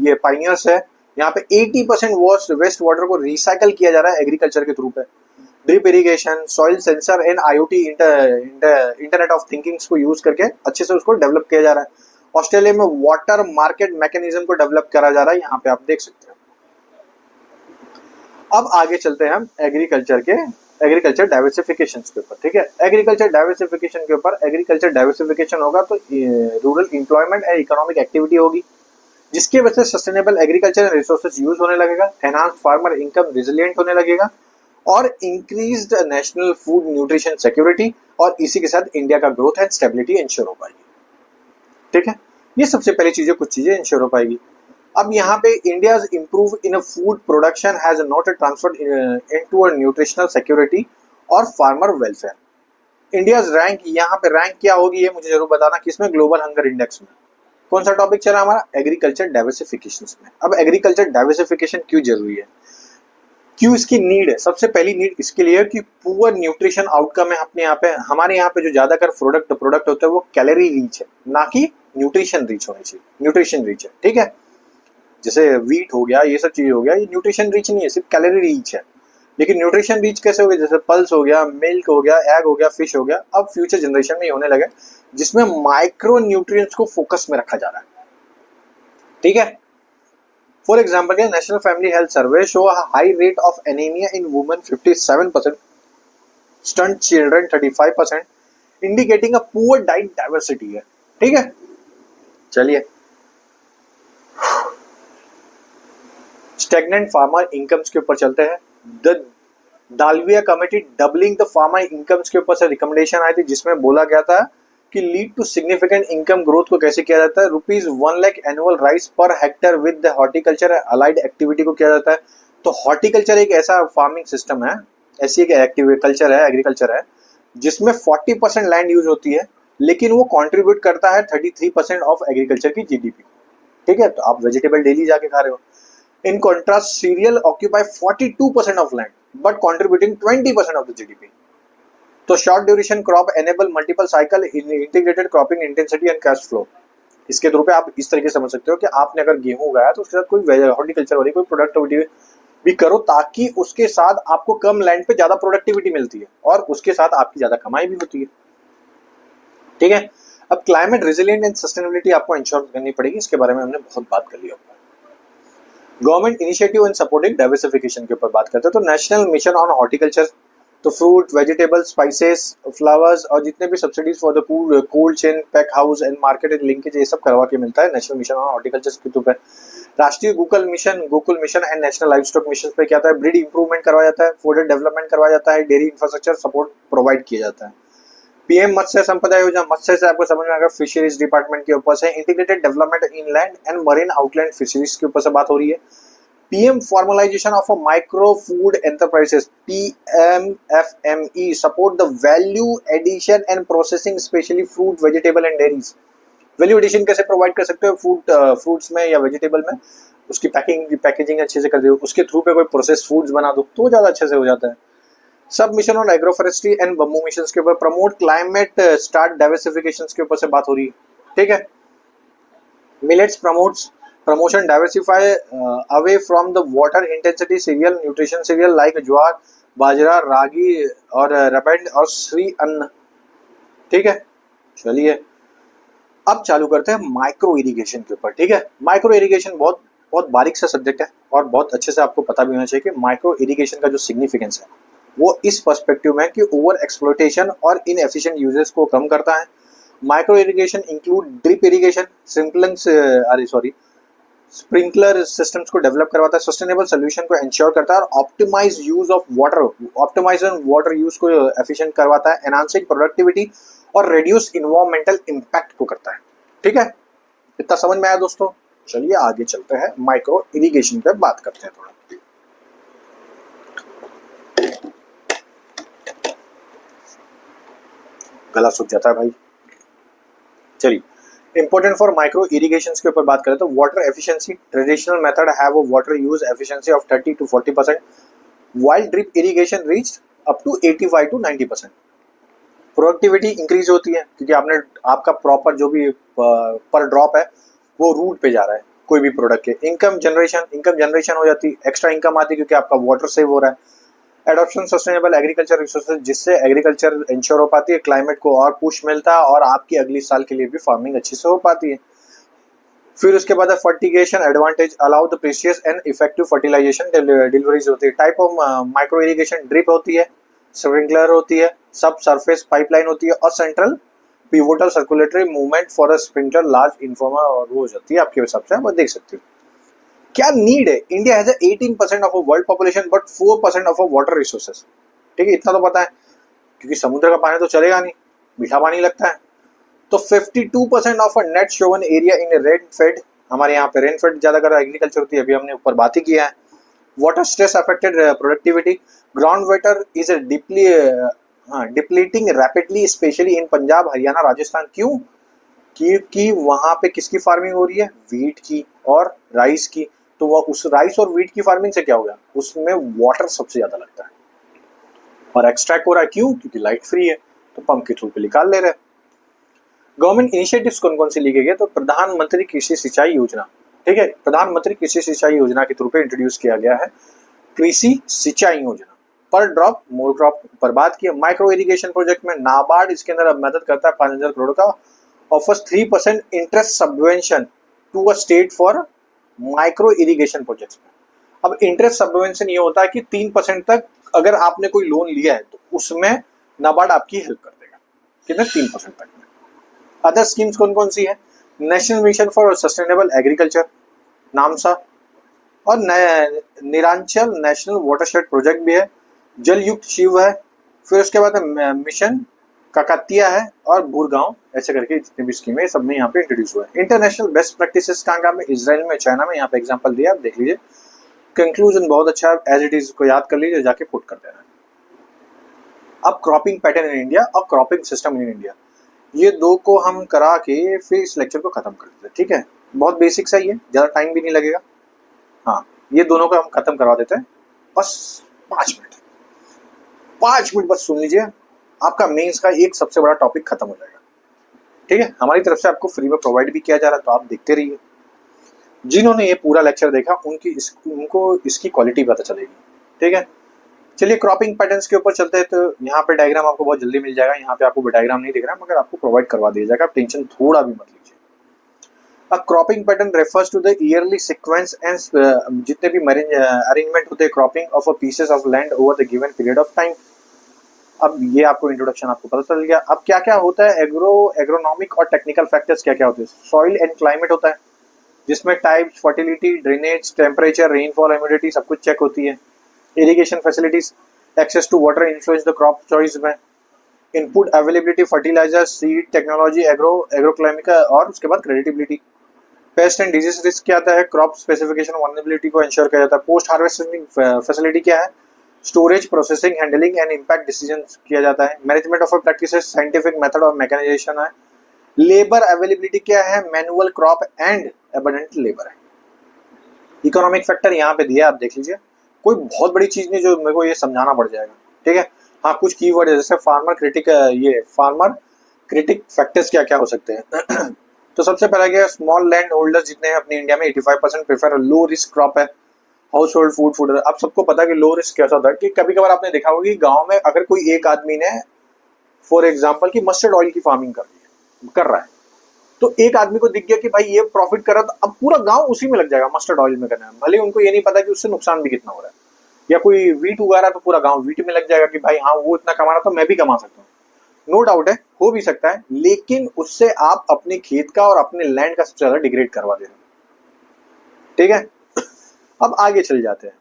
ये पाइनियर्स है, यहाँ पे 80% वेस्ट वाटर को रिसाइकल किया जा रहा है एग्रीकल्चर के थ्रू पे। Drip irrigation, soil sensor and IoT internet of thinkings को यूज करके अच्छे से उसको डेवलप किया जा रहा है। ऑस्ट्रेलिया में वाटर मार्केट मैकेनिज्म को डेवलप करा जा रहा है, यहाँ पे आप देख सकते हैं। अब आगे चलते हैं हम एग्रीकल्चर डाइवर्सिफिकेशन के ऊपर। ठीक है, एग्रीकल्चर डाइवर्सिफिकेशन के ऊपर, एग्रीकल्चर डाइवर्सिफिकेशन होगा तो rural employment and economic activity होगी, जिसकी वजह से sustainable agriculture and resources use होने लगेगा, एनहांस फार्मर इनकम रिजिलियंट होने लगेगा और increased national food nutrition security, और इसी के साथ इंडिया का ग्रोथ एंड स्टेबिलिटी इंश्योर हो पाएगी। ठीक है, ये सबसे पहली चीजें, कुछ चीजें इंश्योर हो पाएगी। अब यहाँ पे India's improve in food production has not transferred into a nutritional security और फार्मर वेलफेयर। इंडियाज रैंक, यहाँ पे रैंक क्या होगी ये मुझे जरूर बताना, किसमें, ग्लोबल हंगर इंडेक्स में। कौन सा टॉपिक चला हमारा, एग्रीकल्चर डाइवर्सिफिकेशन में। अब एग्रीकल्चर डाइवर्सिफिकेशन क्यों जरूरी है, क्यों इसकी नीड है, सबसे पहली नीड इसके लिए कि पुअर न्यूट्रिशन आउटकम है अपने यहाँ पे। हमारे यहाँ पे जो ज्यादातर प्रोडक्ट होता है वो कैलोरी रिच है, ना कि न्यूट्रिशन रिच होनी चाहिए। न्यूट्रिशन रिच है, ठीक है, जैसे वीट हो गया, ये सब चीज हो गया, ये न्यूट्रिशन रिच नहीं है, सिर्फ कैलोरी रिच है। लेकिन न्यूट्रिशन रिच कैसे हो गया, जैसे पल्स हो गया, मिल्क हो गया, एग हो गया, फिश हो गया, अब फ्यूचर जनरेशन में ये होने लगे, जिसमें माइक्रो न्यूट्रिएंट्स को फोकस में रखा जा रहा है। ठीक है, for example, national family health survey show high rate of anaemia in women 57%, stunt children 35%, indicating a poor diet diversity है। ठीक है, चलिए, स्टेगनेंट फार्मर इनकम्स के ऊपर चलते हैं। The Dalwai committee doubling the farmer incomes के ऊपर से रिकमेंडेशन आई थी, जिसमें बोला गया था कि lead to significant income growth को कैसे किया जाता है, ₹1 lakh annual rise per hectare with horticulture allied activity को किया जाता है। तो हॉर्टिकल्चर एक ऐसा फार्मिंग सिस्टम है, ऐसी एक एक्टिविकल्चर है, एग्रीकल्चर है, जिसमें 40% लैंड यूज होती है, लेकिन वो कंट्रीब्यूट करता है 33% ऑफ एग्रीकल्चर की GDP। ठीक है, तो आप वेजिटेबल डेली जाके खा रहे हो। In contrast, cereal occupy 42% of land, but contributing 20% of the GDP. तो short duration crop enable multiple cycle in integrated cropping intensity and cash flow. इसके थ्रू पे आप इस तरीके से समझ सकते हो कि आपने अगर गेहूं उगाया तो उसके साथ कोई हॉर्टिकल्चर वाली कोई प्रोडक्टिविटी भी करो, ताकि उसके साथ आपको कम लैंड पे ज्यादा प्रोडक्टिविटी मिलती है और उसके साथ आपकी ज्यादा कमाई भी होती है। ठीक है, अब क्लाइमेट रेजिलिएंट एंड सस्टेनेबिलिटी आपको इंश्योर करनी पड़ेगी, इसके बारे में हमने बहुत बात कर लिया। Government initiative and supporting diversification के ऊपर बात करते हैं, तो नेशनल मिशन ऑन हॉर्टिकल्चर, तो फ्रूट, वेजिटेबल्स, स्पाइसेस, फ्लावर्स और जितने भी subsidies for the cold chain, pack house and market linkage, ये सब करवा के मिलता है नेशनल मिशन ऑन हॉर्टिकल्चर के ऊपर। राष्ट्रीय Gokul mission and national live stock mission पे क्या आता है, ब्रीड इंप्रूवमेंट करवाया जाता है, फूड डेवलपमेंट करवाया जाता है, डेयरी इंफ्रास्ट्रक्चर सपोर्ट प्रोवाइड किया जाता है। पीएम मत्स्य संपदा योजना, मत्स्य से आपको समझ में आएगा फिशरीज डिपार्टमेंट के ऊपर से। Integrated development inland and marine outland fisheries के ऊपर से बात हो रही है। PM formalisation of a micro food enterprises, PMFME, support the value addition and processing specially fruit vegetable and dairies. Value addition कैसे प्रोवाइड कर सकते हो फ्रूट्स में या वेजिटेबल में, उसकी पैकेजिंग अच्छे से कर दो, उसके थ्रू पे कोई प्रोसेस फूड्स बना दो तो ज़्यादा अच्छे से हो जाता है। सब mission on agroforestry and bamboo mission के ऊपर, प्रमोट क्लाइमेट स्टार्ट डाइवर्सिफिकेशन के ऊपर से बात हो रही है, ठीक है। Millets promotes promotion diversify away from the water intensity cereal nutrition cereal like jowar, bajra, ragi और रबेंड और श्री अन्न, ठीक है। चलिए अब चालू करते हैं माइक्रो इरिगेशन के ऊपर, ठीक है। माइक्रो इरिगेशन बहुत बहुत बारीक सा सब्जेक्ट है और बहुत अच्छे से आपको पता भी होना चाहिए कि माइक्रो इरिगेशन का जो सिग्निफिकेंस है वो इस पर्सपेक्टिव में कि ओवर एक्सप्लोइटेशन और इनएफिशिएंट यूजेस को कम करता है। Micro irrigation include drip irrigation, sprinkler systems को डेवलप करवाता है, सस्टेनेबल सोल्यूशन को इंश्योर करता है और optimise use of water, optimisation water use को एफिशिएंट करवाता है, एनहांसिंग प्रोडक्टिविटी और रिड्यूस इन्वायरमेंटल इम्पैक्ट को करता है, ठीक है। इतना समझ में आया दोस्तों? चलिए आगे चलते हैं, माइक्रो इरिगेशन पे बात करते हैं थोड़ा। गला सूख जाता है भाई। चलिए, इंपॉर्टेंट फॉर माइक्रो इरिगेशन के ऊपर बात करें तो water efficiency, traditional method have a water use efficiency of 30 to 40%, while drip irrigation reached up to 85 to 90%। Productivity increase होती है क्योंकि आपका प्रॉपर जो भी पर ड्रॉप है वो रूट पे जा रहा है कोई भी प्रोडक्ट के। इनकम जनरेशन हो जाती है, एक्स्ट्रा इनकम आती है क्योंकि आपका वाटर सेव हो रहा है। एडॉप्शन सस्टेनेबल एग्रीकल्चर रिसोर्सेज, जिससे एग्रीकल्चर इंश्योर हो पाती है, क्लाइमेट को और पुश मिलता है और आपकी अगली साल के लिए भी फार्मिंग अच्छे से हो पाती है। फिर उसके बाद fertigation advantage, allow the precious and effective fertilisation deliveries होती है। Type of micro irrigation, drip होती है, स्प्रिंकलर होती है, सब सरफेस पाइपलाइन होती है और central pivotal circulatory movement for a sprinkler large इन्फॉर्मा और वो हो जाती है आपके हिसाब से, आप देख सकते हो। क्या नीड है? India has 18% of world population but 4% of water resources, ठीक है, इतना तो पता है क्योंकि समुद्र का पानी तो चलेगा नहीं, मीठा पानी लगता है। तो 52% of net Sovan area in rainfed, हमारे यहाँ पे रेनफेड ज्यादा कर एग्रीकल्चर होती है, अभी हमने ऊपर बात ही किया है। Water stress affected productivity, ground water is depleting rapidly specially in Punjab, Haryana, Rajasthan. क्यों? क्योंकि वहां पे किसकी फार्मिंग हो रही है? वीट की और राइस की। तो वह उस राइस और वीट की फार्मिंग से क्या हो गया? उसमें वाटर सबसे ज्यादा लगता है और एक्सट्रैक्ट हो रहा है। क्यों? क्योंकि लाइट फ्री है तो पंप के थ्रू पे निकाल ले रहे हैं। गवर्नमेंट इनिशिएटिव्स कौन कौन से लिए गए? तो प्रधानमंत्री कृषि सिंचाई योजना, ठीक है, प्रधानमंत्री कृषि सिंचाई योजना के थ्रू पे इंट्रोड्यूस किया गया है कृषि सिंचाई योजना। पर ड्रॉप मोर क्रॉप पर बात की। माइक्रो इरिगेशन प्रोजेक्ट में नाबार्ड इसके अंदर मदद करता है 5,000 करोड़ का, offers 3% interest subvention to a state for micro irrigation projects में। अब इंटरेस्ट सबवेंशन ये होता है कि 3% तक अगर आपने कोई लोन लिया है तो उसमें नाबार्ड आपकी हेल्प कर देगा, कितने? 3% तक में। अदर स्कीम्स कौन कौन सी है? National mission for sustainable agriculture, NMSA, और निरांचल नेशनल वाटरशेड प्रोजेक्ट भी है, जल युक्त शिव है, फिर उसके बाद मिशन काकतिया है और बुरगांव, ऐसे करके जितनी भी स्कीम है सब में यहाँ पे इंट्रोड्यूस हुआ है। इंटरनेशनल बेस्ट प्रैक्टिसेस कहाँ में? इजराइल में, चाइना में, यहाँ पे एग्जांपल दिया, आप देख लीजिए। कंक्लूजन बहुत अच्छा है, एज इट इज को याद कर लीजिए, जाके पुट कर देना। अब क्रॉपिंग पैटर्न इन इंडिया और क्रॉपिंग सिस्टम इन इंडिया, ये दो को हम करा के फिर इस लेक्चर को खत्म कर देते हैं, ठीक है। बहुत बेसिक सा ही है, ज्यादा टाइम भी नहीं लगेगा। हाँ, ये दोनों को हम खत्म करवा देते हैं, बस 5 मिनट बस सुन लीजिए, आपका मेंस का एक सबसे बड़ा टॉपिक खत्म हो जाएगा, ठीक है। हमारी तरफ से आपको फ्री में प्रोवाइड भी किया जा रहा है, तो आप देखते रहिए। जिन्होंने ये पूरा लेक्चर देखा उनको इसकी क्वालिटी पता चलेगी, ठीक है। चलिए क्रॉपिंग पैटर्न्स के ऊपर चलते हैं। तो यहाँ पे डायग्राम आपको बहुत जल्दी मिल जाएगा, यहाँ पे आपको डायग्राम नहीं दिख रहा है मगर आपको प्रोवाइड करवा दिया जाएगा, आप टेंशन थोड़ा भी मत लीजिए। A cropping pattern refers to the yearly sequence and जितने भी अरेंजमेंट होते हैं cropping of a pieces of land over the given period of time. अब ये आपको इंट्रोडक्शन आपको पता चल गया। अब क्या क्या होता है? एग्रोनॉमिक और टेक्निकल फैक्टर्स क्या क्या होते हैं? सॉइल एंड क्लाइमेट होता है जिसमें types, fertility, drainage, temperature, rainfall, humidity सब कुछ चेक होती है। Irrigation facilities, access to water influence the crop choice में। Input availability, fertiliser, seed technology, agroclimatic और उसके बाद creditability. Pest and disease risk क्या आता है, क्रॉप स्पेसिफिकेशन वल्नरेबिलिटी को इंश्योर किया जाता है। पोस्ट हार्वेस्टिंग फैसिलिटी क्या है, storage, processing, handling and impact decision किया जाता है। Management of practices, scientific method और मैकेनाइजेशन है। लेबर अवेलेबिलिटी क्या है, manual, crop and abundant labour है। इकोनॉमिक फैक्टर यहाँ पे दिया, आप देख लीजिए, कोई बहुत बड़ी चीज नहीं जो मेरे को ये समझाना पड़ जाएगा, ठीक है। हाँ, कुछ कीवर्ड है जैसे फार्मर क्रिटिक, ये फार्मर क्रिटिक फैक्टर्स क्या क्या हो सकते हैं। तो सबसे पहला क्या, स्मॉल लैंड होल्डर्स जितने हैं अपनी इंडिया में 85% प्रेफर लो रिस्क क्रॉप है, हाउस होल्ड फूड। आप सबको पता है कि लो रिस्क कैसा होता है, कि कभी कभार आपने देखा होगा कि गांव में अगर कोई एक आदमी ने फॉर एग्जांपल की मस्टर्ड ऑयल की फार्मिंग कर रहा है, तो एक आदमी को दिख गया कि भाई ये प्रॉफिट कर रहा है, तो अब पूरा गांव उसी में लग जाएगा मस्टर्ड ऑयल में करने में, भले उनको ये नहीं पता कि उससे नुकसान भी कितना हो रहा है। या कोई वीट उगा रहा है तो पूरा गांव वीट में लग जाएगा कि भाई हाँ वो इतना कमा रहा तो मैं भी कमा सकता हूँ। नो डाउट है, हो भी सकता है, लेकिन उससे आप अपने खेत का और अपने लैंड का सबसे ज्यादा डिग्रेड करवा दे रहे हो, ठीक है। अब आगे चल जाते हैं।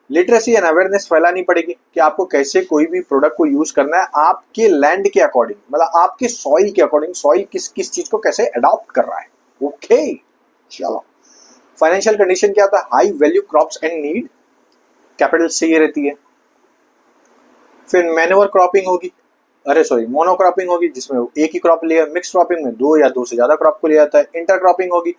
लिटरेसी एंड अवेयरनेस फैलानी पड़ेगी कि आपको कैसे कोई भी प्रोडक्ट को यूज करना है आपके लैंड के अकॉर्डिंग, मतलब आपके सॉइल के अकॉर्डिंग, सॉइल किस किस चीज को कैसे अडॉप्ट कर रहा है। ओके, चलो। फाइनेंशियल कंडीशन क्या होता है, high value crops and need capital चाहिए रहती है। फिर मैन्योर क्रॉपिंग होगी, अरे सॉरी मोनोक्रॉपिंग होगी जिसमें एक ही क्रॉप लिया। मिक्स क्रॉपिंग में दो या दो से ज्यादा क्रॉप को लिया जाता है। इंटर क्रॉपिंग होगी,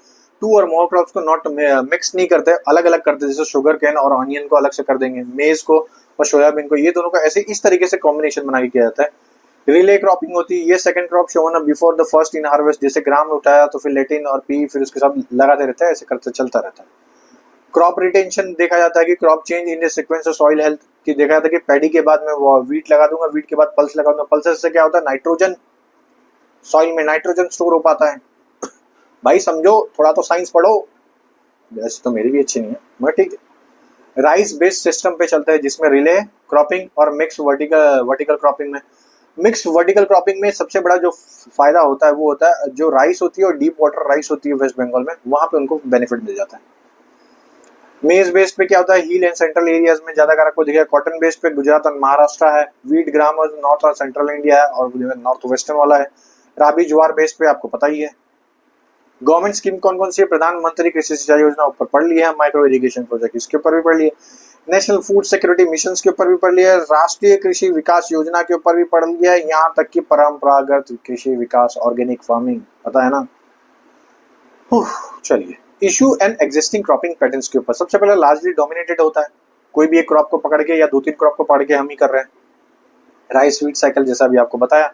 टू और मोर क्रॉप्स को नॉट मिक्स नहीं करते, अलग अलग करते, जैसे शुगर कैन और ऑनियन को अलग से कर देंगे, मेज को और सोयाबीन को, ये दोनों को ऐसे इस तरीके से कॉम्बिनेशन बना के किया जाता है। रिले क्रॉपिंग होती है, ये second crop shown before the first in harvest, जैसे ग्राम उठाया तो फिर लेटिन और पी फिर उसके साथ लगाते रहता है, ऐसे करते चलता रहता है। क्रॉप रिटेंशन देखा जाता है कि crop change in the sequence of soil health, की देखा जाता है कि पैडी के बाद में वो वीट लगा दूंगा, वीट के बाद पल्स लगा दूंगा, पल्स से क्या होता है, नाइट्रोजन, सॉइल में नाइट्रोजन स्टोर हो पाता है। भाई समझो, थोड़ा तो साइंस पढ़ो, वैसे तो मेरी भी अच्छी नहीं है मगर ठीक है। राइस बेस्ड सिस्टम पे चलता है जिसमें रिले क्रॉपिंग और मिक्स वर्टिकल क्रॉपिंग में, मिक्स वर्टिकल क्रॉपिंग में सबसे बड़ा जो फायदा होता है वो होता है जो राइस होती है और डीप वाटर राइस होती है वेस्ट बंगाल में, वहां पे उनको बेनिफिट मिल जाता है। मेज बेस्ड पे क्या होता है, हिल एंड सेंट्रल एरियाज में ज्यादा कर आपको दिखेगा। कॉटन बेस्ड पे गुजरात और महाराष्ट्र है। वीट ग्राम और नॉर्थ और सेंट्रल इंडिया है और नॉर्थ वेस्टर्न वाला है। राबी ज्वार बेस्ड पे आपको पता ही है। गवर्नमेंट स्कीम कौन कौन सी है, प्रधानमंत्री कृषि सिंचाई योजना ऊपर पढ़ लिया है, माइक्रो इरिगेशन प्रोजेक्ट इसके ऊपर भी पढ़ लिया, नेशनल फूड सिक्योरिटी मिशन के ऊपर भी पढ़ लिया है, राष्ट्रीय कृषि विकास योजना के ऊपर भी पढ़ लिया है, यहाँ तक कि परंपरागत कृषि विकास ऑर्गेनिक फार्मिंग पता है ना। चलिए, issue and existing cropping patterns के ऊपर सबसे पहले लार्जली डोमिनेटेड होता है, कोई भी एक क्रॉप को पकड़ के या दो तीन क्रॉप को पकड़ के हम ही कर रहे हैं। राइस वीट साइकिल जैसा भी आपको बताया।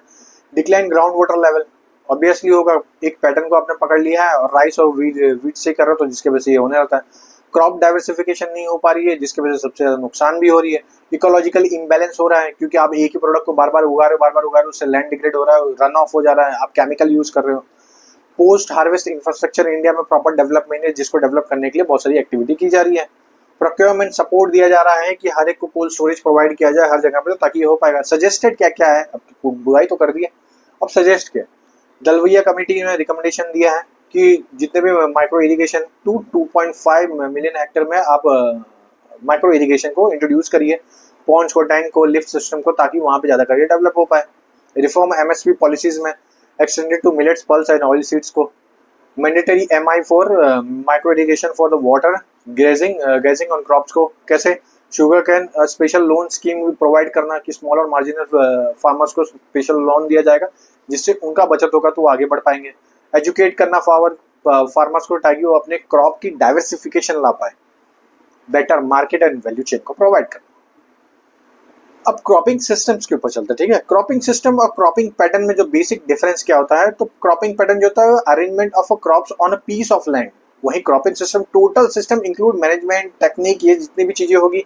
Decline ground water level obviously होगा, एक पैटर्न को आपने पकड़ लिया है और राइस और वीट से कर रहे हो तो जिसके वजह से ये होने रहता है। क्रॉप डाइवर्सिफिकेशन नहीं हो पा रही है जिसकी वजह से सबसे ज्यादा नुकसान भी हो रही है। इकोलॉजिकल इम्बैलेंस हो रहा है क्योंकि आप एक ही प्रोडक्ट को बार बार उगा रहे हो, उससे लैंड डिग्रेड हो रहा है, रन ऑफ हो जा रहा है, आप केमिकल यूज कर रहे हो। पोस्ट हार्वेस्ट इंफ्रास्ट्रक्चर इंडिया में प्रॉपर डेवलपमेंट है जिसको डेवलप करने के लिए बहुत सारी एक्टिविटी की जा रही है। प्रोक्योरमेंट सपोर्ट दिया जा रहा है कि हर एक को कोल्ड स्टोरेज प्रोवाइड किया जाए हर जगह पे, ताकि ये हो पाएगा। सजेस्टेड क्या क्या है, अब बुराई तो कर दी है, अब सजेस्ट क्या, दलवैया कमेटी ने रिकमेंडेशन दिया है कि जितने भी माइक्रो इरिगेशन 2.5 मिलियन हेक्टेयर में आप माइक्रो इरिगेशन को इंट्रोड्यूस करिए, पॉन्ड्स को, टैंक को, लिफ्ट सिस्टम को, ताकि वहां पे ज्यादा करिए डेवलप हो पाए। रिफॉर्म एमएसपी पॉलिसीज में extended to millets, pulse and oil seeds को। Mandatory MI for micro irrigation for the water grazing on crops को, कैसे sugarcane special loan scheme provide करना कि स्मॉल और मार्जिनल फार्मर्स को स्पेशल लोन दिया जाएगा जिससे उनका बचत होगा तो वो आगे बढ़ पाएंगे। एजुकेट करना फार्मर्स को ताकि वो अपने क्रॉप की डाइवर्सिफिकेशन ला पाए। Better market and value chain को प्रोवाइड करना। अब क्रॉपिंग सिस्टम्स के ऊपर चलते हैं, ठीक है। क्रॉपिंग सिस्टम और क्रॉपिंग पैटर्न में जो बेसिक डिफरेंस क्या होता है, तो क्रॉपिंग पैटर्न जो होता है arrangement of a crops on a piece of land, वही cropping system total system include management technique, ये जितनी भी चीजें होगी,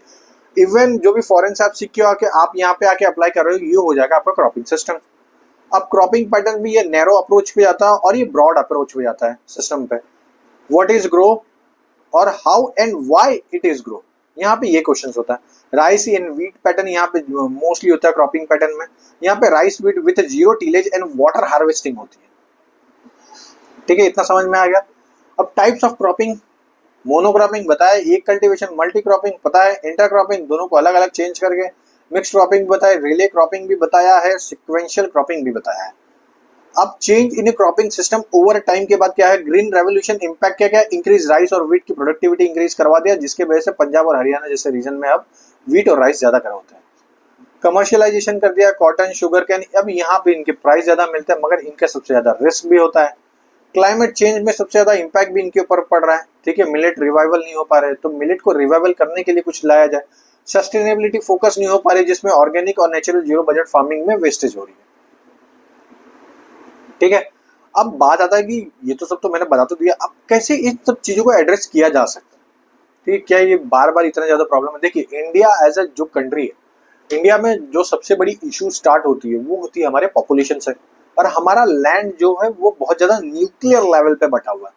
इवन जो भी फॉरेन से आप सीख के आके आप यहाँ पे आके अप्लाई कर रहे हो, ये हो जाएगा आपका क्रॉपिंग सिस्टम। अब क्रॉपिंग पैटर्न भी ये नैरो अप्रोच पे जाता है और ये ब्रॉड अप्रोच पे जाता है सिस्टम पे। व्हाट इज ग्रो और how and why it is grow, यहाँ पे ये क्वेश्चन होता है। राइस एंड वीट पैटर्न यहाँ पे मोस्टली होता है क्रॉपिंग पैटर्न में। यहाँ पे rice wheat with zero tillage and water harvesting होती है, ठीक है, इतना समझ में आ गया। अब टाइप्स ऑफ क्रॉपिंग, मोनोक्रॉपिंग बताया, एक कल्टीवेशन, मल्टी क्रॉपिंग पता है, इंटर क्रॉपिंग दोनों को अलग अलग चेंज करके, मिक्स क्रॉपिंग भी बताया, रिले क्रॉपिंग भी बताया है, सिक्वेंशियल क्रॉपिंग भी बताया है। अब change in cropping system over time के बाद क्या है, ग्रीन रेवोल्यूशन इम्पैक्ट क्या क्या, इंक्रीज राइस और व्हीट की प्रोडक्टिविटी इंक्रीज करवा दिया, जिसके वजह से पंजाब और हरियाणा जैसे रीजन में अब व्हीट और राइस ज्यादा कर होते हैं। कमर्शियलाइजेशन कर दिया कॉटन, शुगर कैन, अब यहाँ पे इनके प्राइस ज्यादा मिलते हैं मगर इनका सबसे ज्यादा रिस्क भी होता है। क्लाइमेट चेंज में सबसे ज्यादा इम्पैक्ट भी इनके ऊपर पड़ रहा है, ठीक है। मिलेट रिवाइवल नहीं हो पा रहे, तो मिलेट को रिवाइवल करने के लिए कुछ लाया जाए। सस्टेनेबिलिटी फोकस नहीं हो पा रही, जिसमें ऑर्गेनिक और नेचुरल जीरो बजट फार्मिंग में वेस्टेज हो रही है, ठीक है। अब बात आता है कि ये तो सब तो मैंने बता तो दिया, अब कैसे इन सब चीजों को एड्रेस किया जा सकता है, ठीक है। क्या ये बार बार इतना ज्यादा प्रॉब्लम है? देखिए इंडिया एज अ जो कंट्री है, इंडिया में जो सबसे बड़ी इशू स्टार्ट होती है वो होती है हमारे पॉपुलेशन से, और हमारा लैंड जो है वो बहुत ज्यादा न्यूक्लियर लेवल पे बटा हुआ है।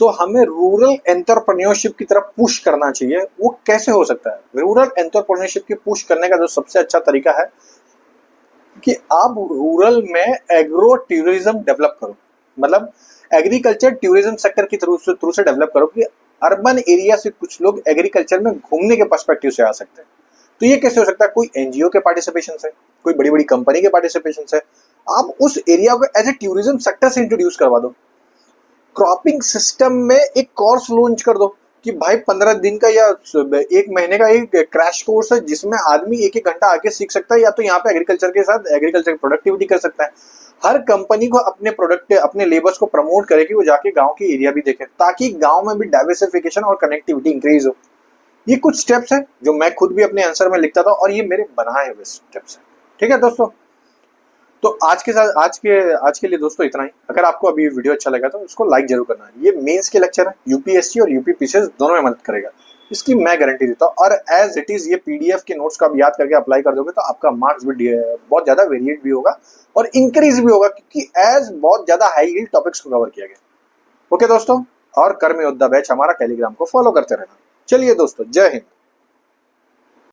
तो हमें रूरल एंटरप्रेन्योरशिप की तरफ पुश करना चाहिए। वो कैसे हो सकता है? रूरल एंटरप्रेन्योरशिप की पुश करने का जो सबसे अच्छा तरीका है कि आप रूरल में एग्रो टूरिज्म डेवलप करो, मतलब एग्रीकल्चर टूरिज्म सेक्टर की थ्रू से डेवलप करो कि अर्बन एरिया से कुछ लोग एग्रीकल्चर में घूमने के पर्सपेक्टिव से आ सकते हैं। तो ये कैसे हो सकता है? कोई एनजीओ के पार्टिसिपेशन से, कोई बड़ी बड़ी कंपनी के पार्टिसिपेशन से आप उस एरिया को एज ए टूरिज्म सेक्टर से इंट्रोड्यूस करवा दो। क्रॉपिंग सिस्टम में एक कोर्स लॉन्च कर दो कि भाई 15 दिन का या 1 महीने का एक क्रैश कोर्स है जिसमें आदमी 1-1 घंटा आके सीख सकता है, या तो यहाँ पे एग्रीकल्चर के साथ एग्रीकल्चर की प्रोडक्टिविटी कर सकता है। हर कंपनी को अपने प्रोडक्ट अपने लेबर्स को प्रमोट करे कि वो जाके गांव की एरिया भी देखे, ताकि गांव में भी डाइवर्सिफिकेशन और कनेक्टिविटी इंक्रीज हो। ये कुछ स्टेप्स हैं जो मैं खुद भी अपने आंसर में लिखता था और ये मेरे बनाए हुए स्टेप्स हैं, ठीक है दोस्तों। तो आज के लिए दोस्तों इतना ही। अगर आपको अभी वीडियो अच्छा लगा तो उसको लाइक जरूर करना। ये मेंस के लेक्चर है, यूपीएससी और यूपीपीसीएस दोनों में मदद करेगा, इसकी मैं गारंटी देता हूँ। और एज इट इज ये पीडीएफ के नोट्स को आप याद करके अप्लाई कर दोगे तो आपका मार्क्स भी बहुत ज्यादा वेरिएट भी होगा और इंक्रीज भी होगा, क्योंकि एज बहुत ज्यादा हाई हील टॉपिक्स को कवर किया गया। ओके दोस्तों, और कर्म योद्धा बैच हमारा टेलीग्राम को फॉलो करते रहना। चलिए दोस्तों, जय हिंद।